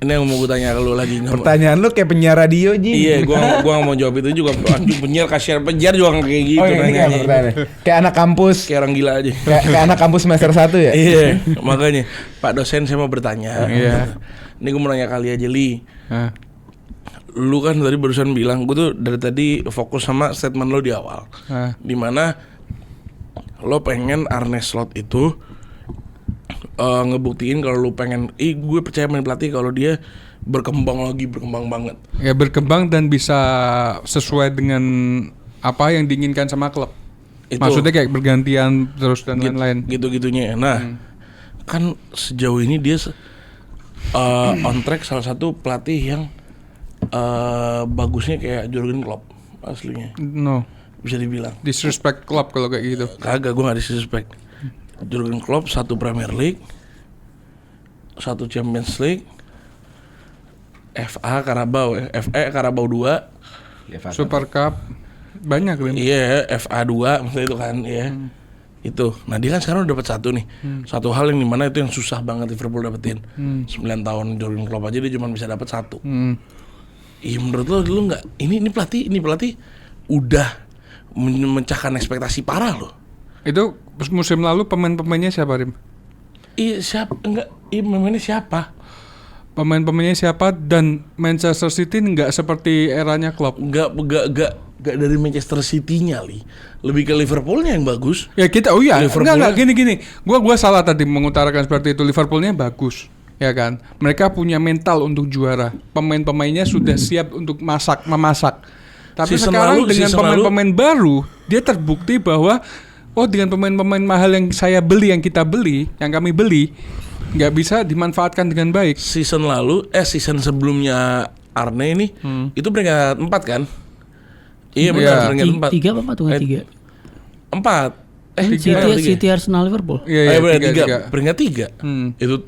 Ini yang mau gue tanya ke lu lagi. Pertanyaan lu kayak penyiar radio, Ji. Iya, gua nggak mau jawab itu juga. Anjing penyiar kasihan penyiar juga nggak kayak gitu Oh, ini kayak nanyanya. pertanyaan. Kayak anak kampus. Kayak orang gila aja. Kayak anak kampus semester 1 ya? Iya, makanya Pak dosen saya mau bertanya. Iya. Ini gue mau nanya kali aja Li. Nah, Lu kan tadi barusan bilang, gue tuh dari tadi fokus sama statement lo di awal. nah. Dimana lo pengen Arne Slot itu ngebuktiin kalau lu pengen, gue percaya main pelatih kalau dia berkembang banget. Ya berkembang dan bisa sesuai dengan apa yang diinginkan sama klub. Itu. Maksudnya kayak bergantian terus dan lain-lain. Gitu-gitunya ya. Nah, kan sejauh ini dia on track salah satu pelatih yang bagusnya kayak Jurgen Klopp aslinya. No, Bisa dibilang. disrespect klub kalau kayak gitu. Kagak, gue gak disrespect. Jurgen Klopp 1 Premier League, 1 Champions League, FA Carabao 2. Ya, Fata. Super Cup banyak Lim. Iya, FA 2 maksudnya itu kan, ya. Itu. Nah, dia kan sekarang udah dapat 1 nih. Satu hal yang dimana itu yang susah banget Liverpool dapetin. 9 tahun Jurgen Klopp aja dia cuma bisa dapat 1. Iya, menurut lo nggak? Ini pelatih udah memecahkan ekspektasi parah loh. Itu musim lalu pemain-pemainnya siapa Rim? Iya, siapa? Enggak, pemainnya siapa? Pemain-pemainnya siapa dan Manchester City nggak seperti eranya Klopp. Enggak dari Manchester City-nya, Li. Lebih ke Liverpoolnya yang bagus. Ya kita Liverpool- enggak gini. Gua salah tadi mengutarakan seperti itu. Liverpoolnya bagus, ya kan? Mereka punya mental untuk juara. Pemain-pemainnya sudah siap untuk memasak. Tapi Season sekarang lalu- dengan season pemain-pemain baru, dia terbukti bahwa dengan pemain-pemain mahal yang kita beli, yang kami beli, nggak bisa dimanfaatkan dengan baik. Season sebelumnya Arne ini itu peringkat 4 kan? Iya benar, peringkat 4. 3 apa 4? 3. 4. City Arsenal Liverpool. Iya, Peringkat 3. tiga. Peringkat 3.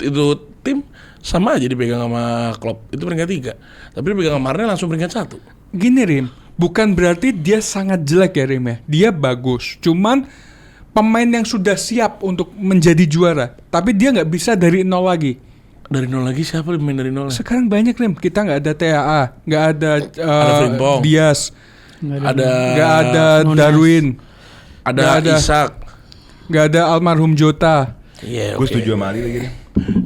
Itu tim sama aja dipegang sama Klopp. Itu peringkat 3. Tapi dipegang sama Arne langsung peringkat 1. Gini Rim, bukan berarti dia sangat jelek ya Rim ya. Dia bagus. Cuman pemain yang sudah siap untuk menjadi juara, tapi dia nggak bisa dari nol lagi. Dari nol lagi siapa yang main dari nol? Sekarang banyak Rim, kita nggak ada TAA, nggak ada Frimpong. Diaz, Ada nggak ada Nunes. Darwin, ada nggak ada. Ishak. nggak ada almarhum Jota. Iya, Gue setuju sama Ali lagi nih.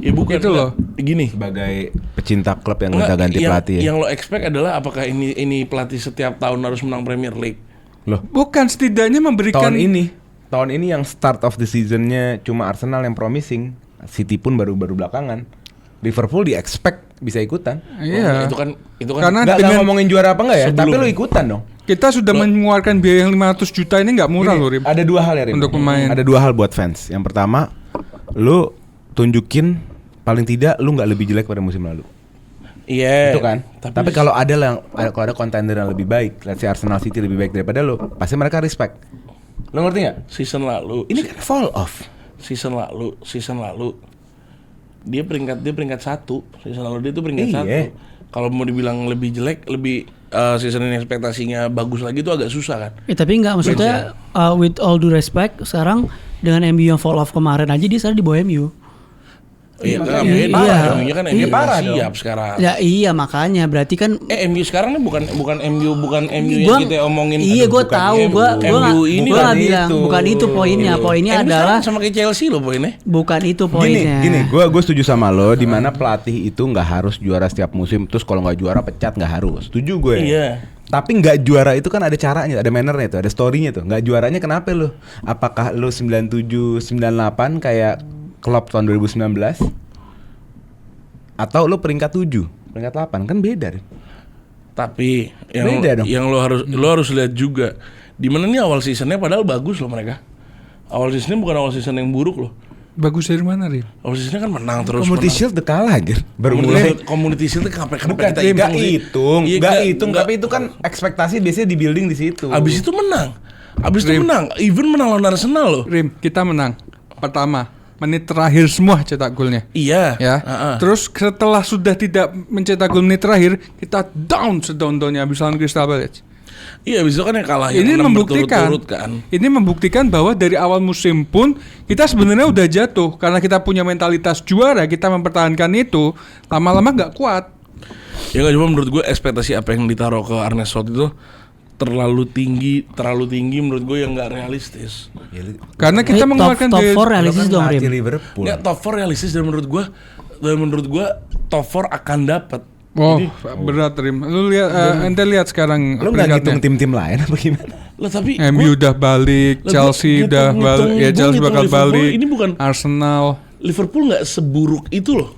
Ya bukan Itu loh. Gini. Sebagai pecinta klub yang Enggak, gonta-ganti pelatih ya. Yang lo expect adalah apakah ini pelatih setiap tahun harus menang Premier League? Loh, Bukan, setidaknya memberikan tahun ini yang start of the seasonnya cuma Arsenal yang promising. City pun baru belakangan. Liverpool di expect bisa ikutan. Iya. Itu kan Karena Nggak dengan ngomongin juara apa enggak ya, Sebelum- tapi lu ikutan dong. kita sudah mengeluarkan biaya yang 500 juta ini nggak murah Gini, loh Rim. ada dua hal ya Rim. Untuk pemain. Ada dua hal buat fans. Yang pertama, lu tunjukin paling tidak lu nggak lebih jelek pada musim lalu. iya. Itu kan. Tapi kalau ada kontender yang lebih baik, let's say Arsenal City lebih baik daripada lu, pasti mereka respect. Lu ngerti nggak? season lalu Ini kan fall off. season lalu dia peringkat 1. Season lalu dia tuh peringkat Iya. 1. Kalau mau dibilang lebih jelek, lebih season ini ekspektasinya bagus lagi itu agak susah kan. Tapi enggak, maksudnya with all due respect, sekarang dengan MU yang fall off kemarin aja dia sekarang di bawah MU. Iya kan, MU-nya kan MU parah siap sekarang. Ya iya, makanya berarti kan MU sekarang nih bukan MU yang kita omongin. Iya, gue tahu, gue nggak bilang bukan itu poinnya. Poinnya adalah sama kayak Chelsea loh poinnya. Bukan itu poinnya. Gini, gue setuju sama lo. Di mana pelatih itu nggak harus juara setiap musim. Terus kalau nggak juara pecat, nggak harus. Setuju gue. Iya. Tapi nggak juara itu kan ada caranya, ada mannernya itu, ada storynya tuh. Nggak juaranya kenapa lo? Apakah lo 97, 98 kayak Klopp tahun 2019? Atau lo peringkat 7, peringkat 8, kan beda deh. Tapi Beda dong. yang lo harus lihat juga di mana nih awal seasonnya padahal bagus loh mereka. Awal seasonnya bukan awal season yang buruk loh. Bagus dari mana, Rim? Awal seasonnya kan menang terus. Community Shield udah kalah aja. Baru mulai. Community Shield kenapa kita Nggak hitung, Iya, tapi itu kan ekspektasi biasanya di building di situ. Abis itu menang. Even menang lawan Arsenal loh. Rim, kita menang. Pertama, menit terakhir semua cetak golnya. Iya. Ya. Terus setelah sudah tidak mencetak gol menit terakhir, kita down sedown-downnya habis lawan Crystal Palace. Iya, abis itu kan yang kalah Ini yang 6 membuktikan, berturut-turut kan. ini membuktikan bahwa dari awal musim pun kita sebenarnya udah jatuh karena kita punya mentalitas juara, kita mempertahankan itu lama-lama nggak kuat. Ya nggak, cuma menurut gue ekspektasi apa yang ditaruh ke Arne Slot itu terlalu tinggi menurut gue yang nggak realistis. Karena kita mengeluarkan top 4 realistis dong, Rim. Liverpool. Nggak, top 4 realistis dan menurut gue top 4 akan dapat. Oh, berat, Rim. Lu lihat, ente lihat sekarang Lo nggak peringkatnya. ngitung tim-tim lain apa gimana? Lah tapi MU udah balik, Chelsea udah balik, ya Chelsea bakal balik. Ini bukan Arsenal. Liverpool nggak seburuk itu loh.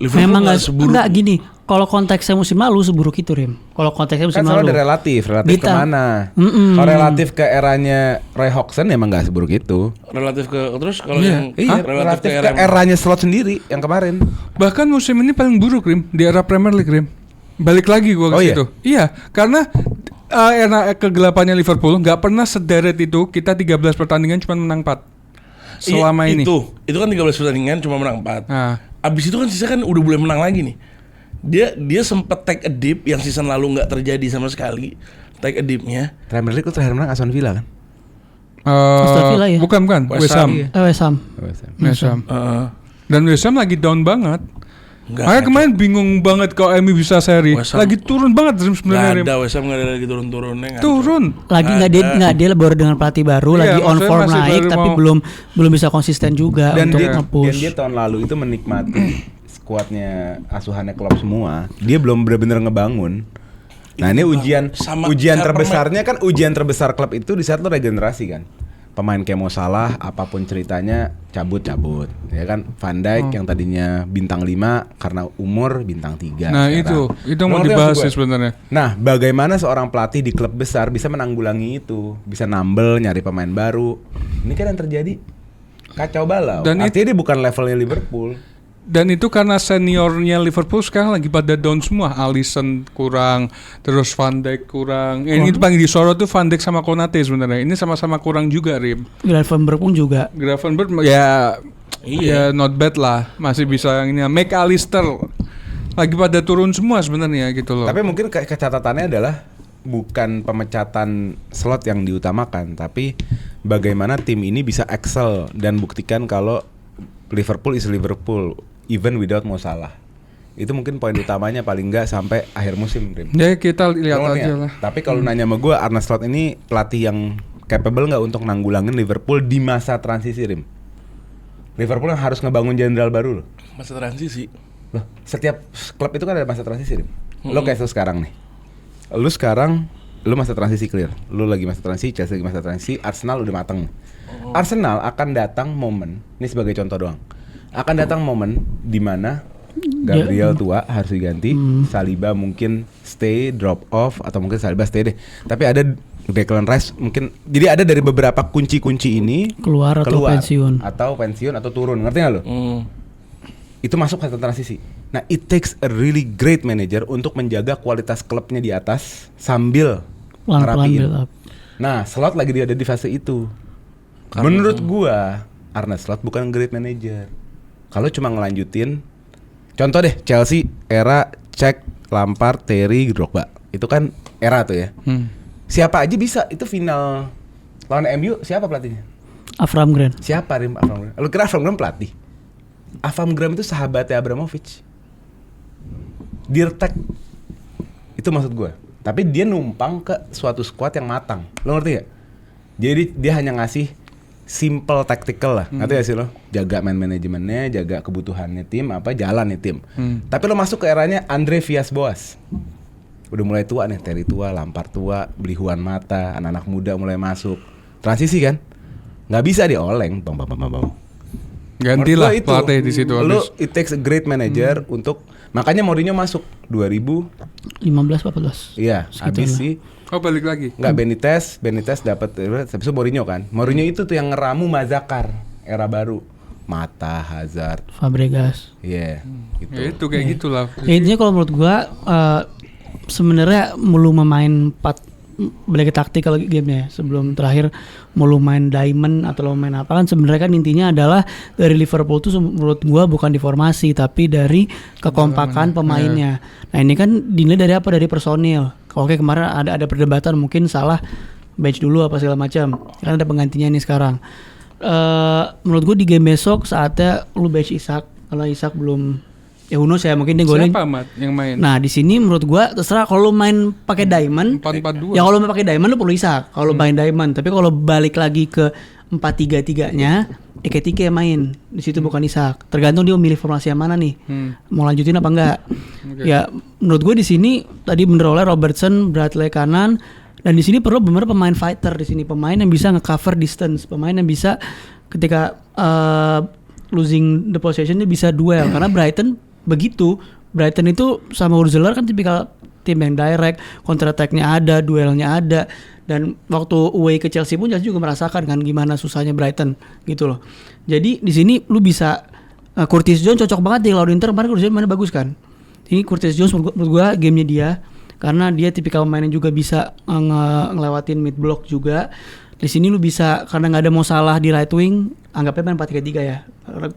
Liverpool Memang seburuk. nggak gini. Kalau konteksnya musim lalu seburuk itu, Rim. Kalau konteksnya musim Kan lalu. selalu ada relatif kemana? Kalau relatif ke eranya Roy Hodgson emang nggak seburuk itu. Relatif ke terus kalau Iya. yang Relatif ke eranya Slot sendiri yang kemarin. Bahkan musim ini paling buruk, Rim, di era Premier League, Rim. Balik lagi gua ke situ. Iya, karena era kegelapannya Liverpool nggak pernah sederet itu. Kita 13 pertandingan cuma menang 4 selama ini. Itu kan 13 pertandingan cuma menang 4. Nah. Abis itu kan sisa kan udah boleh menang lagi nih. Dia sempet take a dip yang season lalu nggak terjadi sama sekali. Take a dipnya. Premier League tuh terakhir menang Aston Villa kan? Aston Villa ya? Bukan, West West Ham. West Ham. Dan West Ham lagi down banget. Enggak. Makanya kemarin bingung banget kalau MU bisa seri. West Ham- Lagi turun banget Rim, sebenarnya. Nggak ada Rim. West Ham nggak ada lagi turun-turunnya. nggak Turun. Lagi nggak dia baru dengan pelatih baru, Iya, lagi on maksudnya form masih naik, baru tapi mau- belum bisa konsisten juga Dan untuk dia nge-push. tahun lalu itu menikmati skuadnya asuhannya Klopp semua. Dia belum benar-benar ngebangun. Nah ini ujian Sama cara terbesarnya kan, ujian terbesar klub itu di saat lo regenerasi kan. Pemain kayak Mo Salah, apapun ceritanya cabut, ya kan. Van Dijk yang tadinya bintang 5 karena umur bintang 3. Nah, itu mau dibahas sih sebenarnya. Nah, bagaimana seorang pelatih di klub besar bisa menanggulangi itu, bisa nambel, nyari pemain baru. Ini kan yang terjadi kacau balau. Dan artinya dia bukan levelnya Liverpool. Dan itu karena seniornya Liverpool sekarang lagi pada down semua. Alisson kurang, terus Van Dijk kurang. Ini paling disorot tuh Van Dijk sama Konate sebenarnya. Ini sama-sama kurang juga, Rim. Gravenberch pun juga. Gravenberch ya not bad lah, masih bisa yang ini. McAllister lagi pada turun semua sebenarnya gitu loh. Tapi mungkin kecatatannya adalah bukan pemecatan Slot yang diutamakan, tapi bagaimana tim ini bisa excel dan buktikan kalau Liverpool is Liverpool even without Mo Salah. Itu mungkin poin utamanya paling enggak sampai akhir musim, Rim. Ya kita lihat Ngerti aja ya? lah. Tapi kalau nanya sama gue, Arne Slot ini pelatih yang capable nggak untuk nanggulangin Liverpool di masa transisi, Rim? Liverpool yang harus ngebangun jenderal baru loh. Masa transisi. Loh, setiap klub itu kan ada masa transisi, Rim. Lo kayak sekarang nih. Lu masa transisi clear. Lu lagi masa transisi, Chelsea lagi masa transisi, Arsenal udah mateng. Arsenal akan datang momen, ini sebagai contoh doang. Akan datang momen di mana Gabriel tua harus diganti, Saliba mungkin stay, drop off, atau mungkin Saliba stay deh. Tapi ada Declan Rice mungkin, jadi ada dari beberapa kunci-kunci ini keluar atau pensiun atau turun, ngerti nggak lo? Itu masuk ke transisi. Nah, it takes a really great manager untuk menjaga kualitas klubnya di atas sambil pelan-pelan build ngerapiin. up. Nah, Slot lagi ada di fase itu. Menurut gua, Arne Slot bukan great manager. Kalau cuma ngelanjutin, contoh deh Chelsea era Cech, Lampard, Terry, Drogba. Itu kan era tuh ya. Siapa aja bisa. Itu final lawan MU siapa pelatihnya? Avram Grant. Siapa Rim Avram Grant? Lu kira Avram Grant pelatih? Avram Grant itu sahabatnya Abramovich. Dirtek. Itu maksud gue. Tapi dia numpang ke suatu squad yang matang. Lo ngerti gak? Jadi dia hanya ngasih simple tactical lah. Ngerti gak sih lo? Jaga manajemennya, jaga kebutuhannya tim, jalan nih tim. Tapi lo masuk ke eranya Andre Villas-Boas. Udah mulai tua nih, Terry tua, Lampard tua, beli Juan Mata, anak-anak muda mulai masuk. Transisi kan? Nggak bisa dioleng, bang. Gantilah pelatih di situ. Lo it takes a great manager untuk, makanya Mourinho masuk 2015-14. Iya, habis sih. Oh balik lagi. Nggak, Benitez dapat, habis itu Mourinho kan. Mourinho itu tuh yang ngeramu Mazakar era baru. Mata, Hazard, Fabregas. iya. Gitu. Ya itu kayak gitulah. Ya, intinya kalau menurut gua sebenarnya mulu memain 4 balik ke taktikal gamenya sebelum terakhir mau lu main diamond atau lu main apa kan sebenarnya kan intinya adalah dari Liverpool tuh menurut gua bukan di formasi tapi dari kekompakan pemainnya. Nah ini kan dinilai dari apa? Dari personil. Oke kemarin ada perdebatan mungkin salah batch dulu apa segala macam. Kan ada penggantinya nih sekarang. Menurut gua di game besok saatnya lu batch Isak. Kalau Isak belum ya Uno saya mungkin dia golin. Siapa Mat yang main? Nah di sini menurut gua terserah kalau lu main pakai diamond 4-4-2. ya kalau main pakai diamond lu perlu Isak kalau main diamond tapi kalau balik lagi ke 4-3-3-nya Ekitike main di situ bukan Isak tergantung dia memilih formasi yang mana nih mau lanjutin apa enggak. Ya menurut gua di sini tadi bener oleh Robertson Bradley kanan dan di sini perlu bener pemain fighter di sini pemain yang bisa nge-cover distance pemain yang bisa ketika losing the possession dia bisa duel karena Brighton itu sama Urzeler kan tipikal tim yang direct, counter attack-nya ada, duelnya ada dan waktu away ke Chelsea pun Chelsea juga merasakan kan gimana susahnya Brighton gitu loh. Jadi di sini lu bisa Curtis Jones cocok banget di lawan Inter kemarin Curtis Jones mainnya bagus kan. Ini Curtis Jones menurut gua gamenya dia karena dia tipikal pemain yang juga bisa ngelewatin mid block juga. Di sini lu bisa karena nggak ada mau salah di right wing anggapnya main 4-3-3 ya.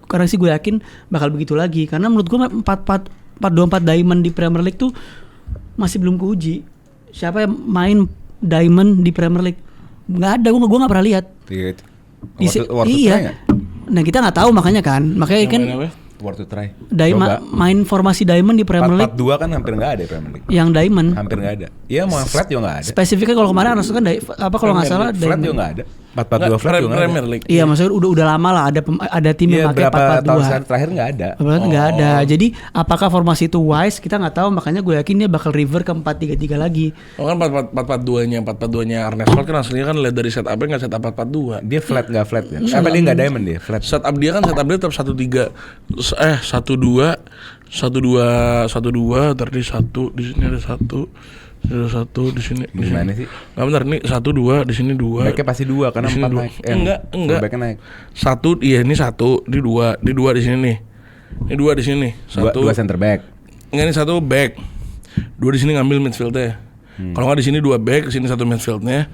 Karena sih gue yakin bakal begitu lagi karena menurut gue 4-2-4 diamond di Premier League tuh masih belum keuji. Siapa yang main diamond di Premier League? Nggak ada, gue nggak pernah lihat. Iya. Nah kita nggak tahu makanya kan Worth to try. Main formasi diamond di Premier League. 4-4-2 kan hampir nggak ada Premier League. Yang diamond hampir nggak ada. Iya mau flat juga nggak ada. Spesifiknya kalau kemarin harus kan kalau nggak salah flat juga nggak ada. 4-4-2 flat juga nggak ada. Iya maksudnya udah lama lah ada tim yang pakai 4-4-2. Tahun terakhir nggak ada. Nggak ada. Jadi apakah formasi itu wise kita nggak tahu makanya gue yakin dia bakal revert ke 4-3-3 lagi. Oh kan 4-4-2-nya Arne Slot kan aslinya kan lihat dari setupnya nggak setup 4-4-2. Dia flat nggak flat ya? Apa dia nggak diamond dia flat? Setup dia tetap 1-2 tadi 1 di sini ada 1 di sini. Gimana sih? Nggak benar nih 1-2 di sini 2. Backnya pasti 2 karena 4 naik. Enggak. Backnya naik. 1 iya ini 1 di 2 di sini nih. Ini 2 di sini. 2 center back. Enggak ini 1 back. 2 di sini ngambil midfieldnya. Kalau nggak di sini 2 back, di sini 1 midfieldnya.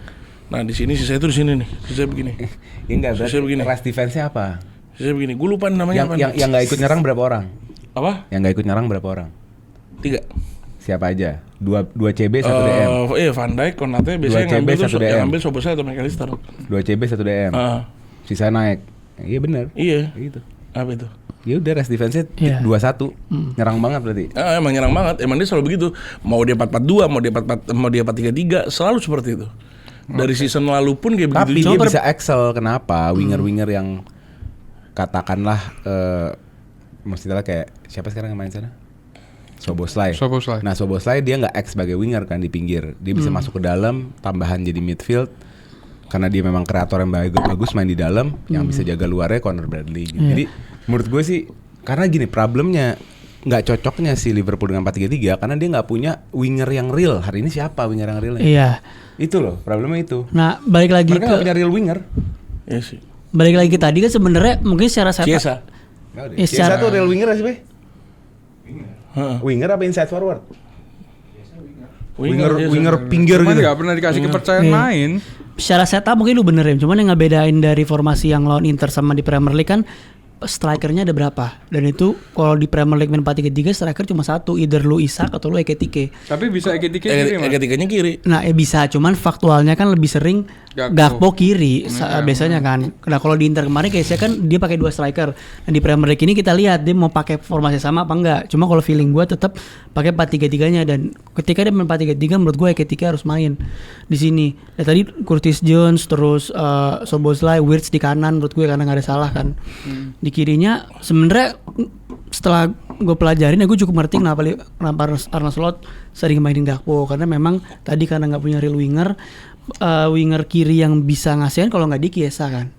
Nah di sini sisa itu di sini nih. Sisa begini. Ya enggak berarti rest defense-nya apa? Sisa begini. Gue lupa namanya apa. Yang nggak ikut nyerang berapa orang? Apa? Yang nggak ikut nyerang berapa orang? 3. Siapa aja? 2 CB 1 DM. Iya Van Dijk, Konate biasanya ngambil Soboslai atau McAllister. 2 CB 1 DM. Sisa naik. Iya benar. Iya. Gitu. Apa itu? Ya udah rest defense-nya 2-1. Nyerang banget berarti. Emang nyerang banget. Emang dia selalu begitu. Mau dia 4-4-2, mau dia 4-3-3, selalu seperti itu. Dari season lalu pun kayak tapi begitu. Tapi dia bisa excel. Kenapa? Winger-winger yang katakanlah maksudnya kayak siapa sekarang yang main sana? Soboslai. Nah Soboslai dia nggak X sebagai winger kan di pinggir. Dia bisa masuk ke dalam, tambahan jadi midfield. Karena dia memang kreator yang bagus main di dalam, yang bisa jaga luarnya Conor Bradley. Gitu. Jadi menurut gue sih karena gini problemnya nggak cocoknya si Liverpool dengan 4-3-3 karena dia nggak punya winger yang real. Hari ini siapa winger yang realnya? Iya. Itu loh problemnya itu. Nah balik lagi mereka nggak punya real winger. Iya sih. Balik lagi ke tadi kan sebenarnya mungkin secara Chiesa. Chiesa tuh real winger sih, Be? Winger apa inside forward? Winger pinggir gitu. Nggak pernah dikasih kepercayaan main. Secara setup mungkin lu benerin, cuman yang ngebedain dari formasi yang lawan Inter sama di Premier League kan strikernya ada berapa. Dan itu kalau di Premier League main 4-3-3 striker cuma satu, either lu Isak atau lu Ekitike. Tapi bisa Ekitike kiri mah. Eketikanya kiri. Nah, bisa, cuman faktualnya kan lebih sering Gakpo kiri biasanya kan. Nah, kalau di Inter kemarin kayaknya kan dia pakai 2 striker. Dan di Premier League ini kita lihat dia mau pakai formasi sama apa enggak. Cuma kalau feeling gue tetap pakai 4-3-3-nya, dan ketika dia main 4-3-3 menurut gue Ekitike harus main di sini. Dan tadi Curtis Jones terus Szoboszlai, Wirtz di kanan menurut gue karena nggak ada salah kan. Di kirinya sebenarnya setelah gue pelajarin ya gue cukup ngerti kenapa Arne Slot sering mainin Gakpo, karena memang tadi karena nggak punya real winger kiri yang bisa ngasihin, kalau nggak di Chiesa kan.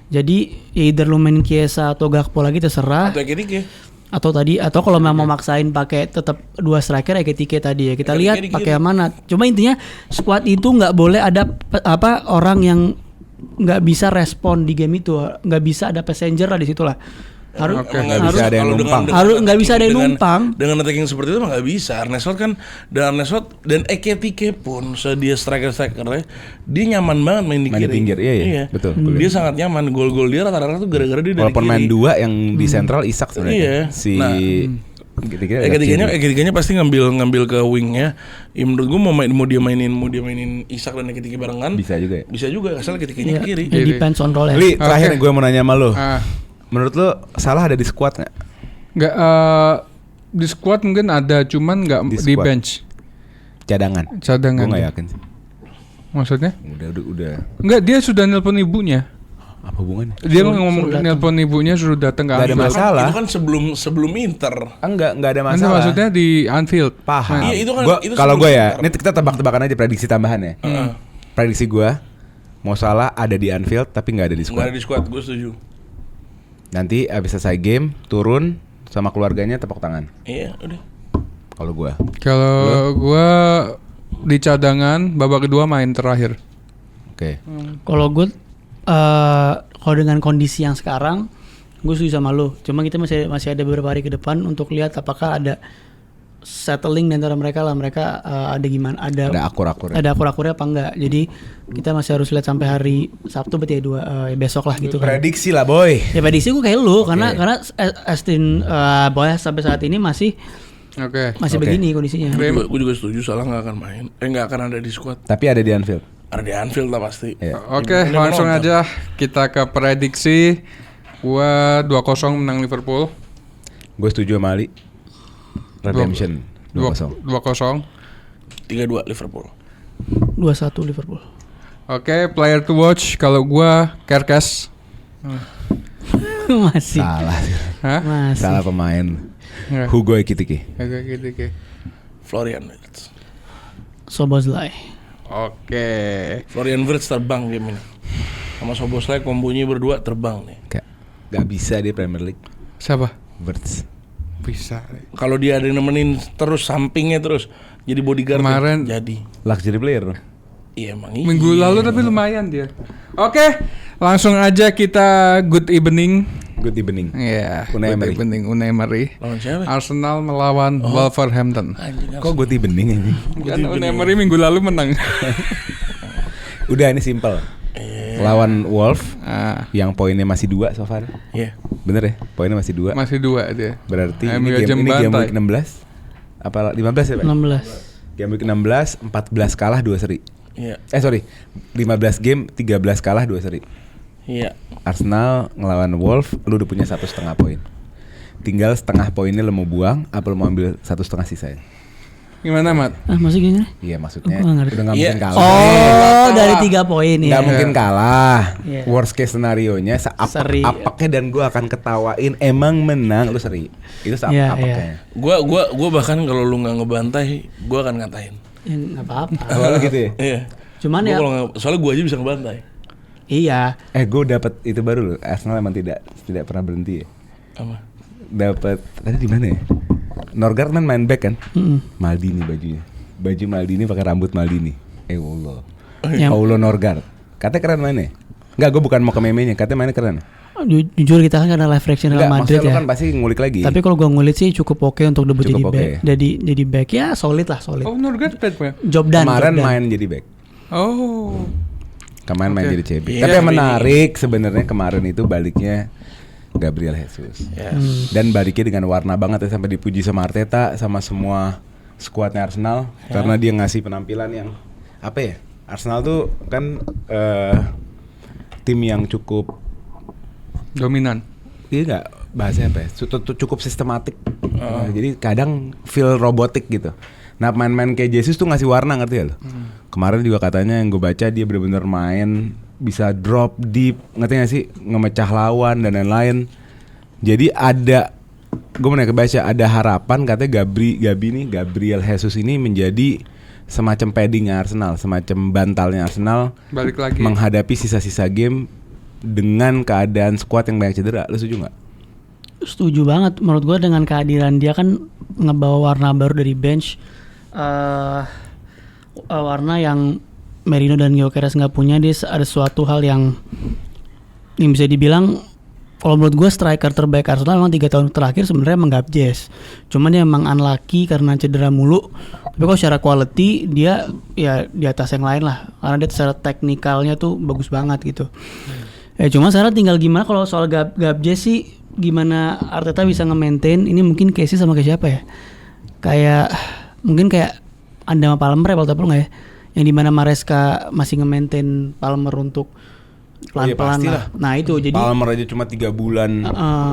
Jadi either lu main Chiesa atau Gakpo lagi terserah. Atau Ekitike. Atau kalau memang mau maksain pakai tetap 2 striker Ekitike tadi ya. Kita lihat pakai yang mana. Cuma intinya squad itu nggak boleh ada orang yang nggak bisa respon di game itu, nggak bisa ada passenger lah di situ lah. Harus bisa ada yang numpang. Nggak bisa ada yang numpang. Dengan attacking seperti itu mah nggak bisa. Arne Slot kan, dan Ekitike pun sedia strikernya, dia nyaman banget main di kiri. Pinggir, iya. Betul. Dia sangat nyaman. Gol-gol dia rata-rata tuh gara-gara dia dari walaupun kiri. main 2 yang di sentral Isak sebenarnya. Ekitike-nya pasti ngambil ke wingnya. Ya, menurut gue mau dia mainin Isak dan Ekitike barengan. Bisa juga ya. Bisa juga, asal Ekitike-nya ke kiri. Depends on role ya. Li, terakhir gue mau nanya sama lo. Menurut lo Salah ada di squad nggak? Nggak, di squad mungkin ada, cuman nggak di bench. Cadangan. Gue nggak yakin sih. Maksudnya? Udah. Nggak, dia sudah nelpon ibunya. Apa hubungannya? Dia ngomong nelpon ibunya suruh datang ke Anfield. Gak ada masalah. Itu kan sebelum Inter. Enggak ada masalah. Nanti maksudnya di Anfield. Paham. Iya, itu kan. Kalau gue ya, ini kita tebak-tebakan aja prediksi tambahan ya. Prediksi gue, mau Salah ada di Anfield tapi nggak ada di squad. Nggak ada di squad, gue setuju. Nanti abis selesai game turun sama keluarganya tepuk tangan. Iya, udah. Kalau gue. Kalau gue di cadangan babak kedua main terakhir. Oke. Kalau gue kalau dengan kondisi yang sekarang gue setuju sama lo. Cuma kita masih ada beberapa hari ke depan untuk lihat apakah ada settling di antara mereka lah. Mereka ada gimana, ada akur-akurnya apa enggak. Jadi kita masih harus lihat sampai hari Sabtu berarti ya besok lah gitu kan. Prediksi lah boy. Ya prediksi gue kayak lu karena Aston Boy sampai saat ini masih begini kondisinya. Gue juga setuju Salah nggak akan main. Nggak akan ada di squad. Tapi ada di Anfield. Ada di Anfield lah pasti. Oke, langsung aja kita ke prediksi. Gua 2-0 menang Liverpool. Gue setuju sama Ali. Redemption 2-0. 3-2 Liverpool. 2-1 Liverpool. Oke, player to watch kalau gua Kerkes. Masih. Salah. Hah? Masih. Salah pemain. Hugo Ekitike. Florian Wirtz. Szoboszlai. Oke. Florian Wirtz terbang game ini. Sama Szoboszlai kombonya berdua terbang nih. Gak bisa dia Premier League. Siapa? Wirtz. Bisa. Kalau dia ada nemenin terus sampingnya terus jadi bodyguard kemarin jadi luxury player. Iya emang minggu lalu tapi lumayan dia. Oke, langsung aja kita good evening. Good evening. Iya. Unai Emery. Lawan siapa? Arsenal melawan Wolverhampton. Kok good evening ini? Kan Unai Emery minggu lalu menang. Udah ini simple. Lawan Wolf yang poinnya masih 2 so far. Iya. Bener ya? Poinnya masih 2. Masih 2 dia. Berarti ini game week 16. Apa 15 ya, Pak? 16. Game week 16 14 kalah 2 seri. Iya. 15 game 13 kalah 2 seri. Iya. Arsenal ngelawan Wolf, lu udah punya 1,5 poin. Tinggal setengah poinnya lu mau buang, apa lu mau ambil 1,5 sisanya? Gimana, Mat? Maksudnya gimana? Iya, maksudnya udah gak mungkin kalah. Oh, dari 3 poin ya. Gak mungkin kalah. Yeah. Worst case scenario-nya seapak-apaknya dan gue akan ketawain emang menang lu seri. Itu seapak-apaknya. Gua bahkan kalau lu nggak ngebantai, gua akan ngatain. Ya, nggak apa-apa. Awalnya gitu ya? Iya. Cuman ya. Soalnya gua aja bisa ngebantai. Iya. Gue dapat itu baru loh. Arsenal emang tidak pernah berhenti ya. Apa? Dapat tadi di mana ya? Norgard kan main back kan? Maldini bajunya. Baju Maldini pakai rambut Maldini. Allah. Paulo Norgard. Katanya keren mainnya. Enggak, gue bukan mau ke meme-nya. Katanya mainnya keren. Jujur kita kan karena live reaction Real Madrid ya. Lu kan pasti ngulik lagi. Tapi kalau gue ngulik sih cukup oke untuk debut jadi back. Jadi back ya solid lah, solid. Oh, Norgard back ya? Job done. Kemarin main jadi back. Oh. Kemarin main jadi CB. Tapi yang menarik sebenarnya kemarin itu baliknya Gabriel Jesus. Dan baliknya dengan warna banget ya, sampai dipuji sama Arteta sama semua skuadnya Arsenal karena dia ngasih penampilan yang apa ya? Arsenal tuh kan tim yang cukup dominan. Iya nggak bahasanya apa ya? Cukup sistematik. Jadi kadang feel robotik gitu. Nah main-main kayak Jesus tuh ngasih warna, ngerti ya lo? Kemarin juga katanya yang gue baca dia benar-benar main bisa drop deep, ngerti gak sih? Ngemecah lawan dan lain-lain. Jadi ada, gue mau baca, ada harapan katanya Gabriel Jesus ini menjadi semacam paddingnya Arsenal, semacam bantalnya Arsenal. Balik lagi menghadapi sisa-sisa game dengan keadaan skuad yang banyak cedera. Lu setuju nggak? Setuju banget. Menurut gue dengan kehadiran dia kan ngebawa warna baru dari bench, warna yang Merino dan Gyökeres nggak punya. Dia ada suatu hal yang bisa dibilang, kalau menurut gue striker terbaik Arsenal memang 3 tahun terakhir sebenarnya emang Gabjes. Cuman dia emang unlucky karena cedera mulu. Tapi kalau secara quality dia ya di atas yang lain lah. Karena dia secara teknikalnya tuh bagus banget gitu. Cuma sekarang tinggal gimana kalau soal Gabjes sih, gimana Arteta bisa nge-maintain. Ini mungkin Casey sama kayak siapa ya? Kayak mungkin kayak Anda sama Palmer ya, Palmer nggak ya? Yang dimana Maresca masih nge-maintain Palmer untuk pelan-pelan lah. Nah itu jadi Palmer aja cuma 3 bulan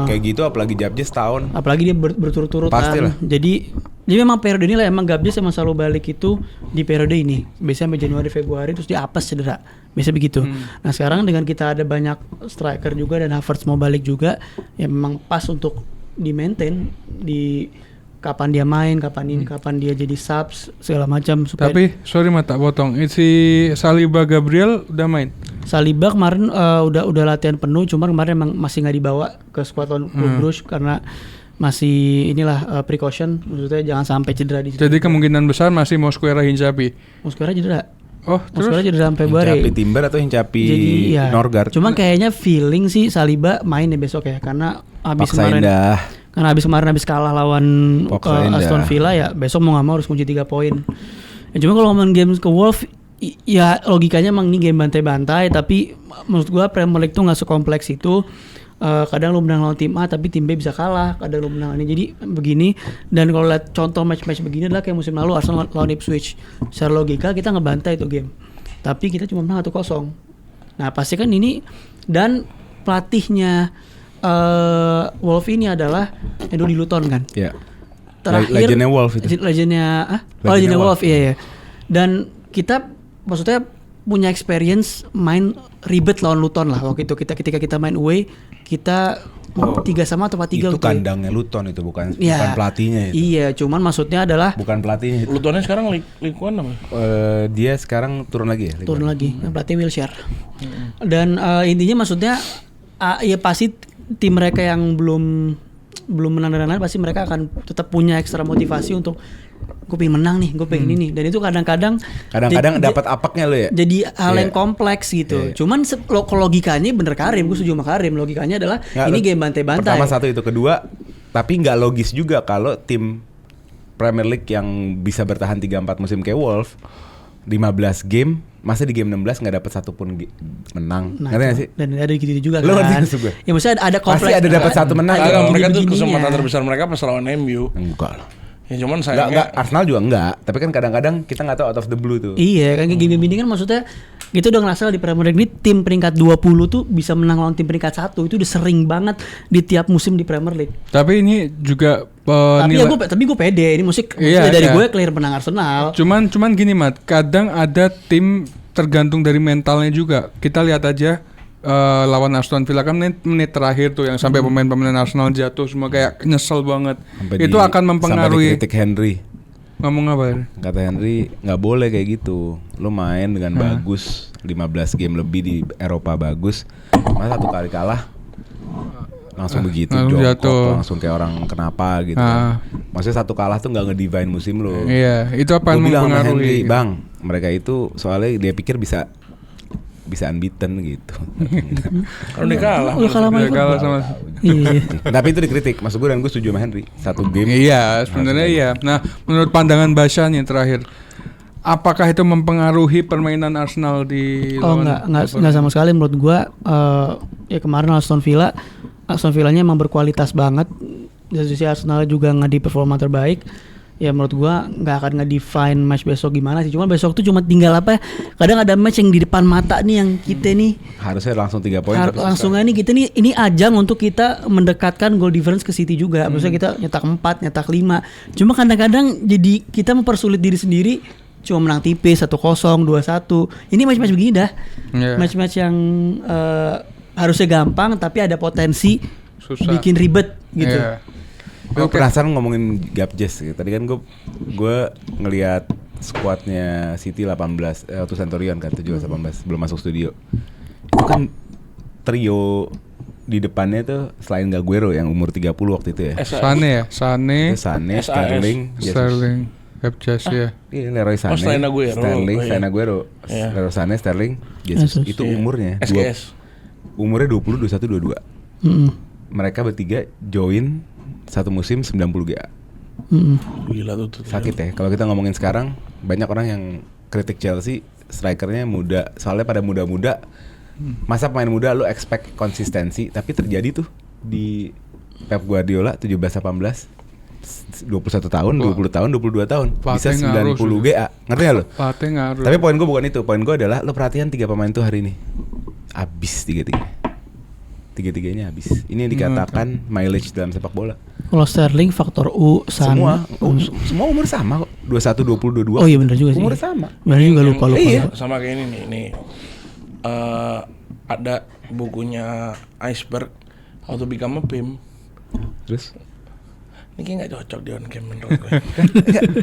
kayak gitu, apalagi Gabjes tahun. Apalagi dia berturut-turut kan. Jadi memang periode ini lah emang Gabjes emang selalu balik itu di periode ini. Biasanya sampai Januari Februari terus dia apes cedera. Biasa begitu. Nah sekarang dengan kita ada banyak striker juga dan Havertz mau balik juga, ya memang pas untuk di-maintain di kapan dia main, kapan dia jadi subs segala macam. Tapi sorry mata potong, si Saliba Gabriel udah main. Saliba kemarin udah latihan penuh, cuma kemarin emang masih nggak dibawa ke skuad Club Brugge karena masih precaution, maksudnya jangan sampai cedera di situ. Jadi kemungkinan besar masih Mosquera Hincapi. Mosquera cedera. Oh, Mosquera cedera sampai Februari. Hincapi Timber atau Hincapi ya, Norgard. Cuma kayaknya feeling sih Saliba main ya besok ya, karena habis kalah lawan Aston Villa ya, besok mau nggak mau harus kunci 3 poin. Ya, cuma kalau ngomongin game ke Wolves, ya logikanya emang ini game bantai-bantai, tapi menurut gua Premier League tuh nggak sekompleks itu. Kadang lu menang lawan tim A tapi tim B bisa kalah, kadang lu menang ini, jadi begini. Dan kalau lihat contoh match-match begini adalah kayak musim lalu Arsenal lawan Ipswich, secara logika kita ngebantai itu game, tapi kita cuma menang 1-0. Nah pasti kan ini, dan pelatihnya Wolves ini adalah Eddie Luton kan. Iya. Terakhir Legendnya Wolves itu. Legendnya Wolves, iya. Dan kita maksudnya punya experience main ribet lawan Luton lah waktu itu. Ketika kita main away, kita 3-3 atau 4-3. Itu kandangnya Luton itu, bukan pelatihnya itu. Iya, cuman maksudnya adalah bukan pelatihnya itu. Lutonnya sekarang League One apa? Dia sekarang turun lagi ya. Turun lagi. Pelatih Wilshere. Dan intinya maksudnya ya pasti tim mereka yang belum menang dan lain-lain, pasti mereka akan tetap punya ekstra motivasi untuk gue pengen menang nih, gue pengen ini. Dan itu kadang-kadang dapat apaknya lo ya. Jadi hal yang kompleks gitu. Cuman logikanya bener Karim, gue setuju sama Karim. Logikanya adalah ini game bantai-bantai. Pertama satu itu, kedua tapi nggak logis juga kalau tim Premier League yang bisa bertahan 3-4 musim kayak Wolves 15 game, masa di game 16 nggak dapat satupun menang. Ngerti nggak sih? Dan ada gitu juga kan. Lo ngerti maksud gue? Ya maksudnya ada kompleks. Pasti ada dapat satu menang. Mereka tuh kesempatan terbesar mereka pas lawan MU. Enggak lah. Ya cuman sayangnya Arsenal juga enggak, tapi kan kadang-kadang kita nggak tahu out of the blue tuh. Iya, kan kayak gini kan maksudnya gitu udah ngerasa di Premier League ini tim peringkat 20 tuh bisa menang lawan tim peringkat 1, itu udah sering banget di tiap musim di Premier League. Tapi ini juga tapi gue pede, ini maksudnya dari gue clear menang Arsenal. Cuman gini Mat, kadang ada tim tergantung dari mentalnya juga. Kita lihat aja lawan Aston Villa kan menit terakhir tuh yang sampai pemain-pemain Arsenal jatuh semua kayak nyesel banget. Itu akan mempengaruhi. Sampai dikritik Henry. Ngomong apa ya? Kata Henry nggak boleh kayak gitu. Lu main dengan bagus, 15 game lebih di Eropa bagus, masa satu kali kalah langsung begitu jongkok, langsung kayak orang kenapa gitu. Maksudnya satu kalah tuh nggak ngedivine musim lu. Iya, itu apa yang mempengaruhi? Bang, mereka itu soalnya dia pikir bisa unbeaten gitu. Kalau dia kalah sama. Tapi itu dikritik, maksud gue, dan gue setuju sama Henry. Satu game. Iya, sebenarnya iya. Nah, menurut pandangan Basya nih terakhir, apakah itu mempengaruhi permainan Arsenal di enggak sama sekali menurut gue. Ya kemarin Aston Villa Aston Villa-nya emang berkualitas banget. Dari sisi Arsenal juga nggak di performa terbaik. Ya menurut gua nggak akan nge-define match besok gimana sih. Cuma besok tuh cuma tinggal apa? Kadang ada match yang di depan mata nih yang kita nih Harusnya langsung 3 poin. langsung aja nih kita nih, ini ajang untuk kita mendekatkan goal difference ke City juga. Maksudnya kita nyetak 4, nyetak 5. Cuma kadang-kadang jadi kita mempersulit diri sendiri, cuma menang tipis 1-0, 2-1. Ini match-match begini dah. Match-match yang harusnya gampang tapi ada potensi Susah. bikin ribet gitu. Gue penasaran ngomongin Gapjes gitu. Tadi kan gue ngelihat skuadnya City 18 waktu Centurion kan 17-18 belum masuk studio. Itu kan trio di depannya tuh selain Aguero yang umur 30 waktu itu ya. Sane, Sterling, Gapjes ya. Iya, Leroy Sané, selain Aguero. Selain Aguero, Iya. Leroy Sané, Sterling, Jesus. Itu umurnya umurnya 20, 21, 22. Mereka bertiga join satu musim 90 GA. Gila tuh. Sakit ya. Kalau kita ngomongin sekarang, banyak orang yang kritik Chelsea, strikernya muda. Soalnya pada muda-muda, masa pemain muda lu expect konsistensi, tapi terjadi tuh di Pep Guardiola 17-18, 21 tahun, 20 tahun, 22 tahun, bisa 90 GA. Ngerti gak lu? Tapi poin gue bukan itu. Poin gue adalah lu perhatian 3 pemain tuh hari ini. Abis tiga-tiganya habis. Ini yang dikatakan mileage dalam sepak bola. Kalau Sterling faktor U Semua umur sama kok. 21, 20, 22. Oh iya benar juga sih. Umur sama. Benar juga lupa. Iya. Sama kayak ini nih. Ada bukunya Iceberg How to Become a Pimp. Terus? Ini kayak nggak cocok di on cam menurut gue.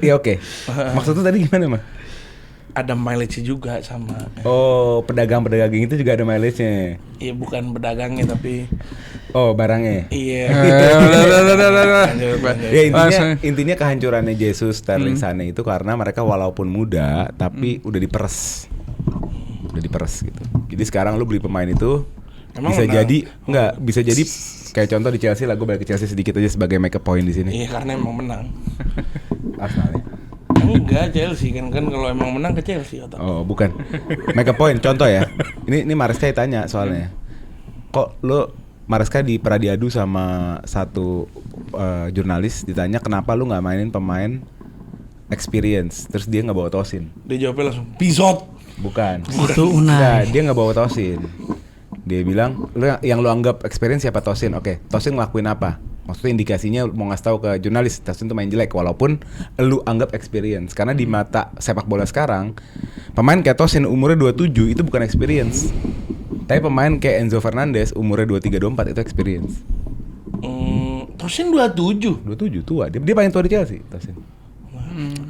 Iya oke. Maksudnya tadi gimana mah? Ada mileage juga sama. Oh, pedagang-pedagang itu juga ada mileage-nya. Iya bukan pedagangnya tapi barangnya. iya. Ya intinya kehancurannya Jesus, Sterling, Sané itu karena mereka walaupun muda tapi udah diperes gitu. Jadi sekarang lu beli pemain itu Emang bisa menang? bisa jadi kayak contoh di Chelsea lah, gue balik ke Chelsea sedikit aja sebagai make up point di sini. Iya karena emang menang. Arsenal ya? Enggak Chelsea kan kalau emang menang ke Chelsea atau? Oh bukan. Make a point contoh ya. Ini Maresca tanya soalnya. Kok lo Maresca pernah diadu sama satu jurnalis, ditanya kenapa lu nggak mainin pemain experience, terus dia nggak bawa Tosin. Dia jawabnya langsung Pizot. Bukan. Itu Unai. Dia nggak bawa Tosin. Dia bilang yang lu anggap experience siapa Tosin? Oke, Tosin ngelakuin apa? Maksudnya indikasinya mau ngasih tahu ke jurnalis Tosin tuh main jelek walaupun lu anggap experience. Karena di mata sepak bola sekarang pemain kayak Tosin umurnya 27 itu bukan experience. Tapi pemain kayak Enzo Fernandez umurnya 23 24 itu experience. Tosin 27 tua. Dia paling tua di Chelsea, Tosin.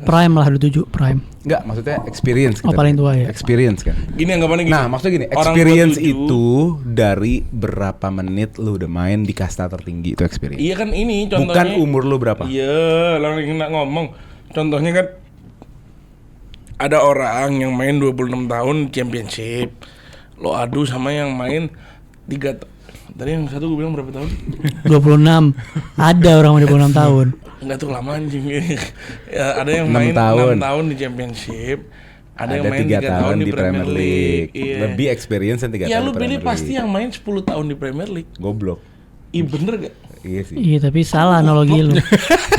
Prime lah 27 Prime. Enggak, maksudnya experience Oh, paling tua ya. Experience kan. Gini anggapannya gini. Nah, maksudnya gini, Orang experience 27, itu dari berapa menit lu udah main di kasta tertinggi itu experience. Iya kan ini contohnya. Bukan umur lu berapa. Iya, langsung nak ngomong. Contohnya kan ada orang yang main 26 tahun championship. Lo adu sama yang main 3 tadi yang satu gue bilang berapa tahun? 26. Ada orang mau 26 tahun. Enggak tuh lama anjing. Ya, ada yang 6 main tahun. 6 tahun di championship. Ada yang main 3 tahun di Premier League. Iya. Lebih experience yang 3 tahun. Ya di lu pilih Premier pasti League. yang main 10 tahun di Premier League. Goblok. Iya bener gak? Iya sih. Iya tapi salah analogi lu.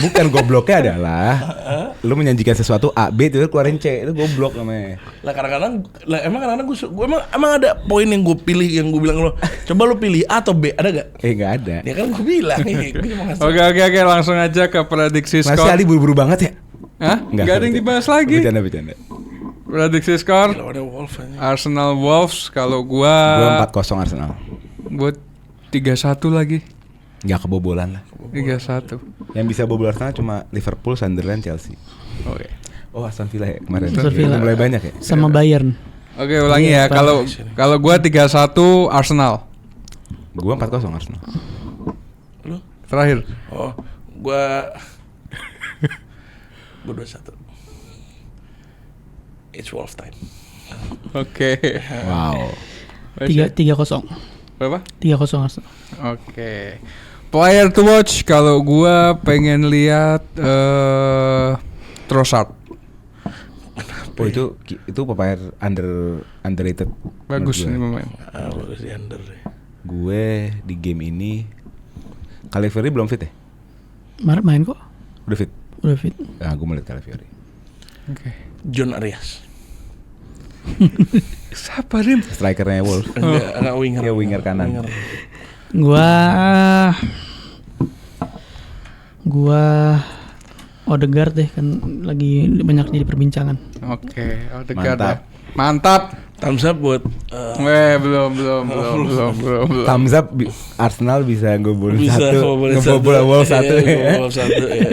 Bukan gobloknya adalah lu menjanjikan sesuatu A, B, itu keluarin C, itu goblok namanya. Lah kadang-kadang gue emang ada poin yang gue pilih yang gue bilang lo coba lu pilih A atau B, ada gak? Nggak ada. Ya kan gue bilang nih. Oke, langsung aja ke prediksi Masih skor. Ali buru-buru banget ya? Hah? Gak ada yang dibahas lagi. Bercanda. Prediksi skor Ada Wolves aja. Arsenal Wolves. Kalau gua 4-0 Arsenal. buat 3-1 lagi. Nggak kebobolan lah. 3-1. Yang bisa bobol Arsenal cuma Liverpool, Sunderland, Chelsea. Oke. Oh, Aston Villa ya kemarin. Aston Villa. Udah mulai banyak ya. Sama Bayern. Oke, ulangi ya. Kalau gua 3-1 Arsenal. Gua 4-0 Arsenal. Lu? Terakhir. Oh, gue 2-1. It's Wolf time. Oke. Wow. 3-0. Berapa? 3-0 Arsenal. Oke. Player to watch kalau gua pengen lihat Trossard. Oh itu pemain underrated. Bagus menurut nih gue. pemain. Bagus di under deh. Gue di game ini Calafiori belum fit ya? Kemarin main kok. Udah fit? Udah fit. Nah, gue mau liat Calafiori. Oke. John Arias. Siapa Rim? Strikernya Wolves. Enggak winger. Ya winger kanan. Gua Odegaard deh, kan lagi banyak jadi perbincangan. Oke, Odegaard. Mantap. Mantap. Thumbs up buat Belum. Thumbs up Arsenal bisa ngebobolin bisa satu, ngebobolin Wolves satu. Wolves satu ya.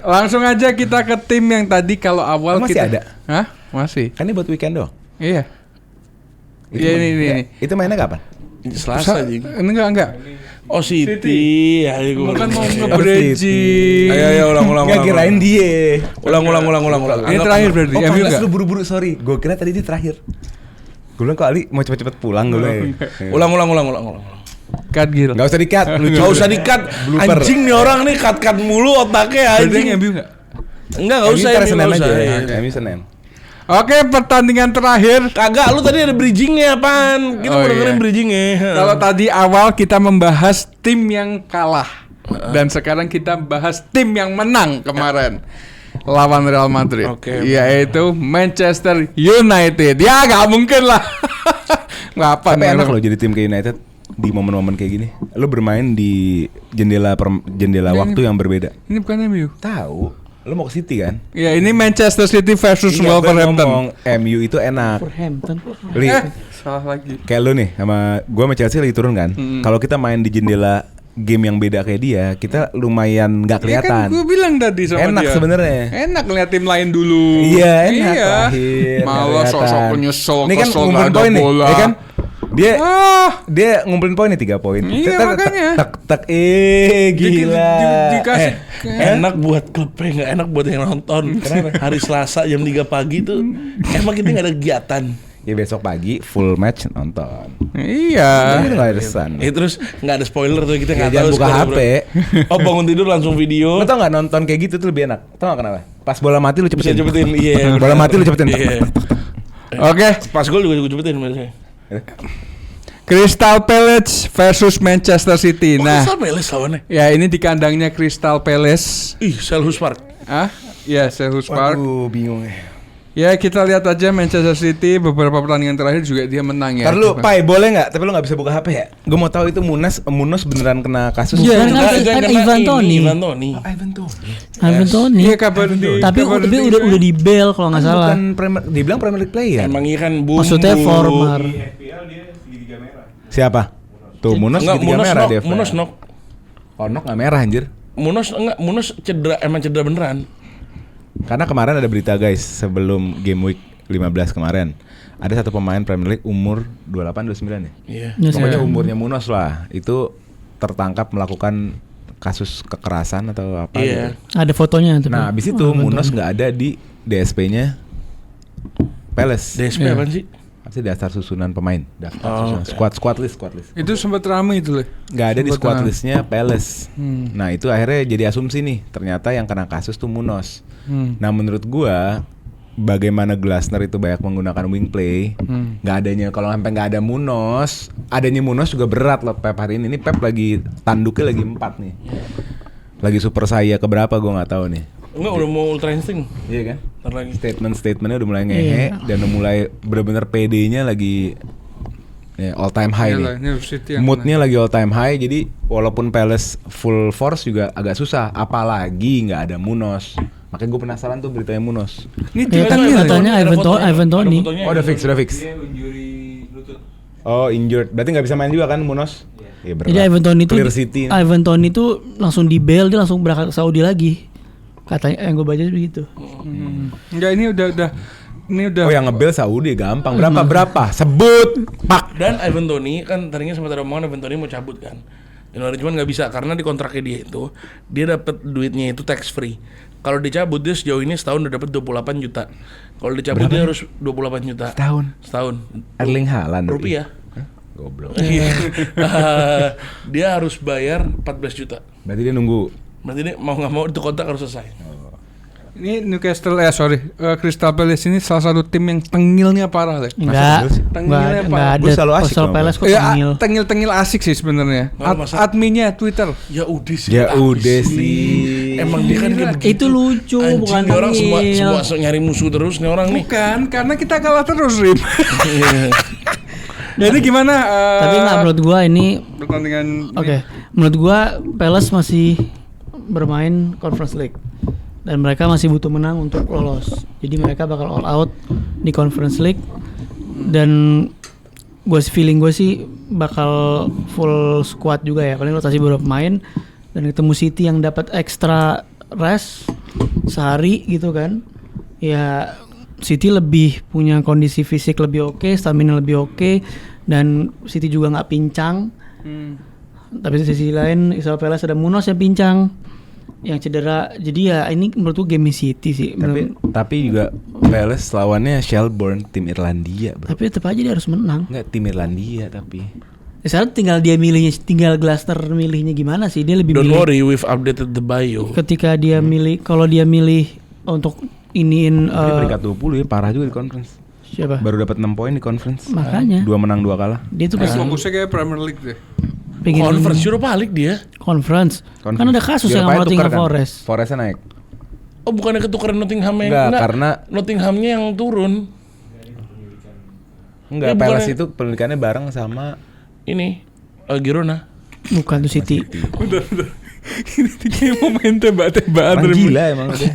Langsung aja kita ke tim yang tadi kalau awal Masih kita ada? Hah? Masih. Kan ini buat weekend doang. Iya. Itu Iya, main- ini. Itu mainnya kapan? Selasa anjing. Enggak. Oh City. Ya, gue Bukan mau City. nge-bridging. Ayo ulang. Nggak kirain dia. Ulang. Ini terakhir berarti. Oh, MU Panggas enggak? lu buru-buru, sorry. Gue kira tadi dia terakhir. Gue bilang kok Ali mau cepet-cepet pulang gue bilang. Ulang. Cut Gil. Gak usah di-cut. Gak usah di-cut. Blooper. Anjing nih orang nih cut mulu otaknya Berarti anjing. yang MU enggak? Enggak usah Ntar ya, Senin nggak usah. aja. Ya. MU Senin. Oke, pertandingan terakhir. Kagak, lu tadi ada bridgingnya apaan? Kita Oh, mau dengerin iya. bridgingnya. Kalau tadi awal kita membahas tim yang kalah dan sekarang kita bahas tim yang menang kemarin lawan Real Madrid, Oke. yaitu Manchester United. Ya nggak mungkin lah. Nggak apa. Tapi enak loh jadi tim ke United di momen-momen kayak gini. Lu bermain di jendela waktu yang berbeda. Ini bukan MU. Tahu. Lu mau ke City kan? Ya ini Manchester City versus Iya, gua Wolverhampton. ngomong MU itu enak. Wolverhampton. Li, Salah lagi. kayak lu nih sama gua sama Chelsea lagi turun kan. Kalau kita main di jendela game yang beda kayak dia, kita lumayan nggak Ya kan kelihatan. gue bilang tadi sama Enak dia. sebenarnya. Enak lihat tim lain dulu. Iya, enak. Iya. Terakhir, nggak Malah kelihatan. sosok penyesal. Ini kan kesel ngumpulin nggak ada poin nih, bola. ya kan? Ah. Dia ngumpulin poin nih 3 poin. Iya, Tek, makanya. tek, gila. Dikasih. Enak buat klubnya, nggak enak buat yang nonton. Hari Selasa jam 3 pagi tuh emang kita nggak ada kegiatan. Ya besok pagi full match nonton. Iya. Ini nggak ada kesan. Terus nggak ada spoiler tuh kita Ya, nggak jangan tahu. buka skornya HP. berapa. Oh bangun tidur langsung video. Lo tau nggak nonton kayak gitu tuh lebih enak? Tau nggak kenapa? Pas bola mati lu Bisa cepetin. cepetin, iya. Bola mati lu cepetin. Iya. Oke. Pas gol juga gue cepetin biasanya. Crystal Palace versus Manchester City. Nah, Crystal Palace lawannya. ya ini di kandangnya Crystal Palace. Ih, Selhurst Park. Ah, ya Selhurst Park. Waduh, bingung ya. Ya kita lihat aja Manchester City beberapa pertandingan terakhir juga dia menang ya. Ntar lu, Coba. Pai, boleh nggak? Tapi lu nggak bisa buka HP ya? Gue mau tahu itu Munas beneran kena kasus. Iya, Bukan. kan Ivan Toney. Ivan Toney. Ivan Toney. Iya kabar di. Tapi kabar tapi di- udah di bel kalau nggak salah. Bukan dibilang Premier League player. Emang iya kan bumbu. Maksudnya former. Siapa? Tuh Munas Enggak, segitiga Munos merah nok, dia. Munos nok. Oh, nok nggak merah anjir. Munos cedera, emang cedera beneran. Karena kemarin ada berita guys, sebelum game week 15 kemarin ada satu pemain Premier League umur 28-29 ya. Iya. Ya, Pokoknya saya- umurnya Munos lah, itu tertangkap melakukan kasus kekerasan atau apa Iya. gitu. Ada fotonya tuh. Nah, habis itu Munos nggak ada di DSP-nya Palace. DSP Iya. apaan sih? Pasti daftar susunan pemain, daftar Oh, susunan oke. squad list. Itu sempat ramai itu loh. Nggak ada di Sempat squad ramai. listnya Palace. Nah, itu akhirnya jadi asumsi nih, ternyata yang kena kasus tuh Munos. Nah, menurut gua bagaimana Glasner itu banyak menggunakan wing play, nggak adanya kalau sampai nggak ada Munos, adanya Munos juga berat loh Pep hari ini. Ini Pep lagi tanduknya lagi 4 nih, lagi super saya keberapa gua nggak tahu nih. Enggak, udah mau ultra instinct. Iya kan? Ntar lagi. Statementnya udah mulai ngehe dan udah mulai bener-bener PD-nya lagi ya, all time high Iyalah, nih. ini City yang Moodnya lagi all time high, jadi walaupun Palace full force juga agak susah, apalagi nggak ada Munos. Makanya gue penasaran tuh beritanya Munos. Ini Ya kan tim katanya Ivan Toney. Oh, udah fix. Oh, injured. Berarti nggak bisa main juga kan Munos? Iya, berat. Jadi Ivan Toney itu Clear City. Ivan Toney itu langsung di bel, dia langsung berangkat ke Saudi lagi. Katanya yang gue baca begitu. Enggak, ini udah Oh, yang ngebel Saudi gampang. Berapa? Sebut. Pak. Dan Ivan Toney kan tadinya sempat ada omongan Ivan Toney mau cabut kan. Cuman nggak bisa karena di kontraknya dia itu dia dapat duitnya itu tax free. Kalau dicabut dia sejauh ini setahun udah dapat 28 juta. Kalau dicabut dia harus 28 juta. Setahun. Erling Haaland. Rupiah. Goblok. Iya. Dia harus bayar 14 juta. Berarti dia nunggu. Berarti dia mau nggak mau itu kontrak harus selesai. Ini Newcastle Crystal Palace ini salah satu tim yang tengilnya parah deh. Enggak ada. Gua selalu asik Crystal loh, Palace kok Ya, tengil. tengil asik sih sebenarnya. Adminnya Twitter. Ya udah sih. Ya udah sih. Emang dia kan kayak begitu. Itu lucu, Anjing, bukan nih orang semua tengil. nyari musuh terus nih orang nih. Bukan, karena kita kalah terus, Rim. Jadi gimana? Tapi nggak, menurut gua ini pertandingan. Oke, menurut gua Palace masih bermain Conference League dan mereka masih butuh menang untuk lolos. Jadi mereka bakal all out di Conference League dan feeling gue sih bakal full squad juga ya. Paling rotasi beberapa pemain dan ketemu City yang dapat extra rest sehari gitu kan. Ya City lebih punya kondisi fisik lebih oke, stamina lebih oke dan City juga nggak pincang. Tapi di sisi lain Crystal Palace ada Munoz yang pincang, yang cedera. Jadi ya ini menurut gue game City sih. Tapi juga Palace lawannya Shelbourne, tim Irlandia, bro. Tapi tetap aja dia harus menang. Enggak, tim Irlandia tapi. Sekarang tinggal Glasner milihnya gimana sih? Dia lebih Don't milih worry, we've updated the bio. ketika dia kalau dia milih untuk iniin Dia peringkat 20 ya, parah juga di conference. siapa? Baru dapat 6 poin di conference. Makanya 2 menang 2 kalah. dia tuh pasti Fokusnya kayak Premier League deh. pengen Conference Europa League dia. Conference. Kan ada kasus yang Eropanya sama Nottingham tukar kan? Forest. Forestnya naik. Oh bukannya ketukeran Nottinghamnya? Enggak, karena Nottinghamnya yang turun. enggak, Ya, Palace bukannya- itu pendidikannya bareng sama Ini Girona. Bukan tuh City. Udah. Ini kayak mau main tebak-tebakan. orang Rim. gila emang dia.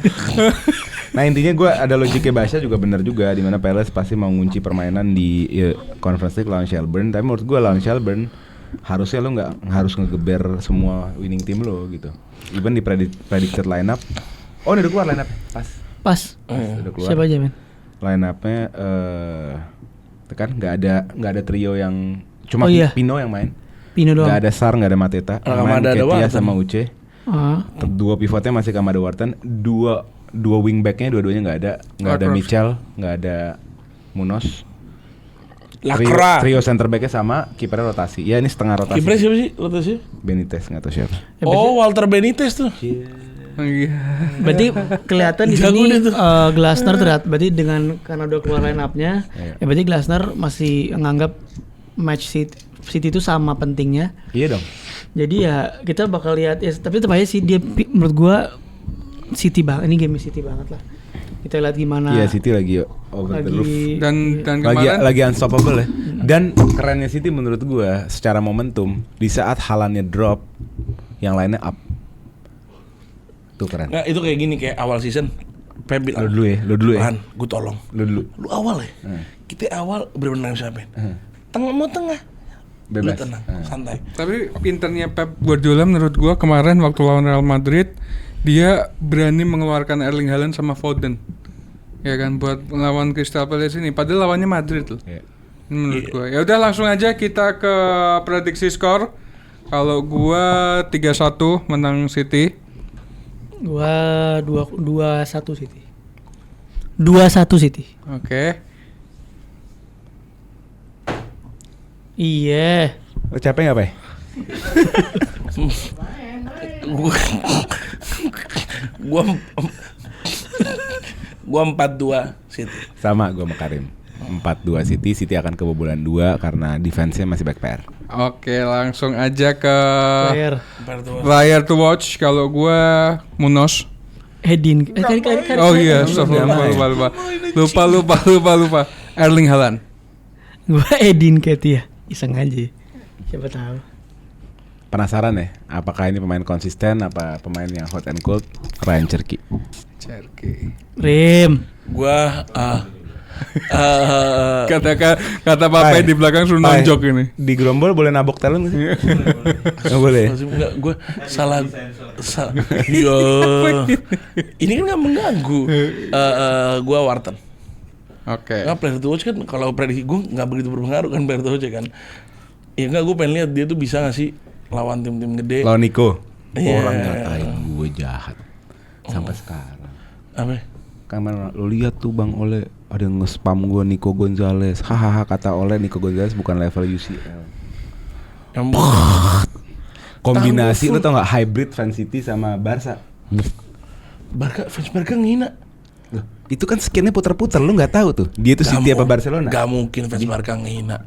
Nah intinya gue ada logiknya Basya juga benar juga, di mana Palace pasti mau ngunci permainan di Conference League lawan Shelbourne. Tapi menurut gue lawan Shelbourne harusnya lo nggak harus ngegeber semua winning team lo gitu. Even di predicted lineup. Oh ini udah keluar lineup pas. Udah keluar. Siapa aja men? Lineupnya kan nggak ada trio yang cuma Oh, iya. Pino yang main. Pino doang. Nggak ada Sar, nggak ada Mateta. Yang main Kamada ada Ketia Wharton. sama Uche. Ah. Dua pivotnya masih Kamada Wharton. Dua wingbacknya dua-duanya nggak ada. Nggak ada Ward-Proof. Mitchell, nggak ada Munoz. Lakra. Trio center backnya sama, kipernya rotasi. Ya ini setengah rotasi. Kipernya siapa sih? Rotasi? Benitez nggak tahu siapa. Oh Walter Benitez tuh. Iya. Berarti kelihatan di Jago sini dia tuh. Glasner terlihat. Berarti karena udah keluar line up-nya, Iya. ya berarti Glasner masih menganggap match City itu sama pentingnya. Iya dong. Jadi ya kita bakal lihat ya, tapi tetap aja sih dia menurut gua City banget. Ini game City banget lah. Kita lihat gimana. Iya City lagi over the roof. lagi Dan kemarin Lagi unstoppable ya. Dan kerennya City menurut gua secara momentum di saat Haalandnya drop, yang lainnya up. Tuh keren. Nah itu kayak gini, kayak awal season Pep bilang, Lo dulu ya. Han, gue tolong. Lo dulu. Lu awal ya. Kita awal bener-bener siapin. Tengah mau tengah. Bebas. Lu tenang, santai. tapi pinternya Pep Guardiola menurut gua kemarin waktu lawan Real Madrid dia berani mengeluarkan Erling Haaland sama Foden. Ya kan buat lawan Crystal Palace ini padahal lawannya Madrid loh. Iya. Menurut gua. Ya udah langsung aja kita ke prediksi skor. Kalau gua 3-1 menang City. gua 2-1 City. 2-1 City. Oke. Iya. Lo capek nggak, Pak? Gua 4-2 City. Sama gue sama Karim. 4-2 City. City akan kebobolan 2 karena defense-nya masih back pair. Oke, langsung aja ke Player. 4-2. player to watch. Kalau gua Munoz. Edin. Oh iya, lupa. Erling Haaland. Gua Edin Ketia. Iseng aja. Siapa tahu. Penasaran ya, apakah ini pemain konsisten, apa pemain yang hot and cold? Ryan Cherky. Rim. Gua Kata Pape di belakang suruh nonjok ini. Di Grombol boleh nabok talent nggak sih? Nggak boleh. enggak, gue salah. Iya. Ini kan nggak mengganggu. Gua Wharton. Oke. Nggak, player to watch kan kalau prediksi gue nggak begitu berpengaruh kan player to watch kan. Ya nggak, gue pengen lihat dia tuh bisa nggak sih lawan tim-tim gede. Lawan Nico. Iya. Orang ngatain gue jahat sampai sekarang. Apa? Kan lo lihat tuh Bang Ole ada yang nge-spam gue Nico Gonzalez. Hahaha, kata Ole Nico Gonzalez bukan level UCL. Yang Kombinasi lo tau nggak hybrid Fan City sama Barca. Fans Barca ngehina. Loh, itu kan skinnya puter-puter, lu nggak tahu tuh. Dia itu City apa Barcelona? Gak mungkin fans Barca ngehina.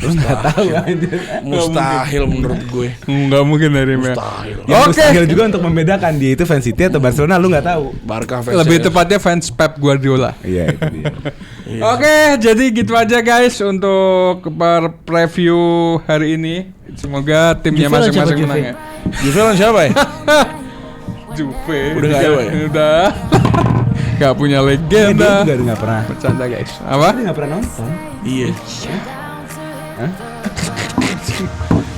Lu nggak tahu anjir. Mustahil menurut gue. Nggak mungkin dari Mustahil. Yang mustahil juga untuk membedakan dia itu fans City atau Barcelona, lu nggak tahu. Barca fans. Lebih tepatnya fans Pep Guardiola. Iya itu dia. Oke, jadi gitu aja guys untuk preview hari ini. Semoga timnya Juve lah, masing-masing siapa menang Juve? ya. Juve lawan siapa ya? Juve. Udah nggak ada, ya? Udah. Gak punya Dia legenda. juga nggak pernah. Bercanda guys. Apa? Dia nggak pernah nonton. Iya.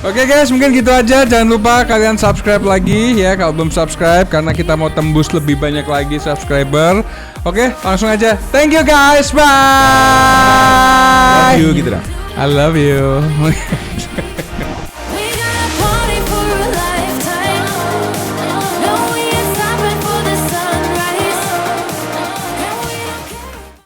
Oke guys, mungkin gitu aja. Jangan lupa kalian subscribe lagi ya kalau belum subscribe, karena kita mau tembus lebih banyak lagi subscriber. Oke, langsung aja. Thank you guys. Bye. Love you gitu dah. I love you.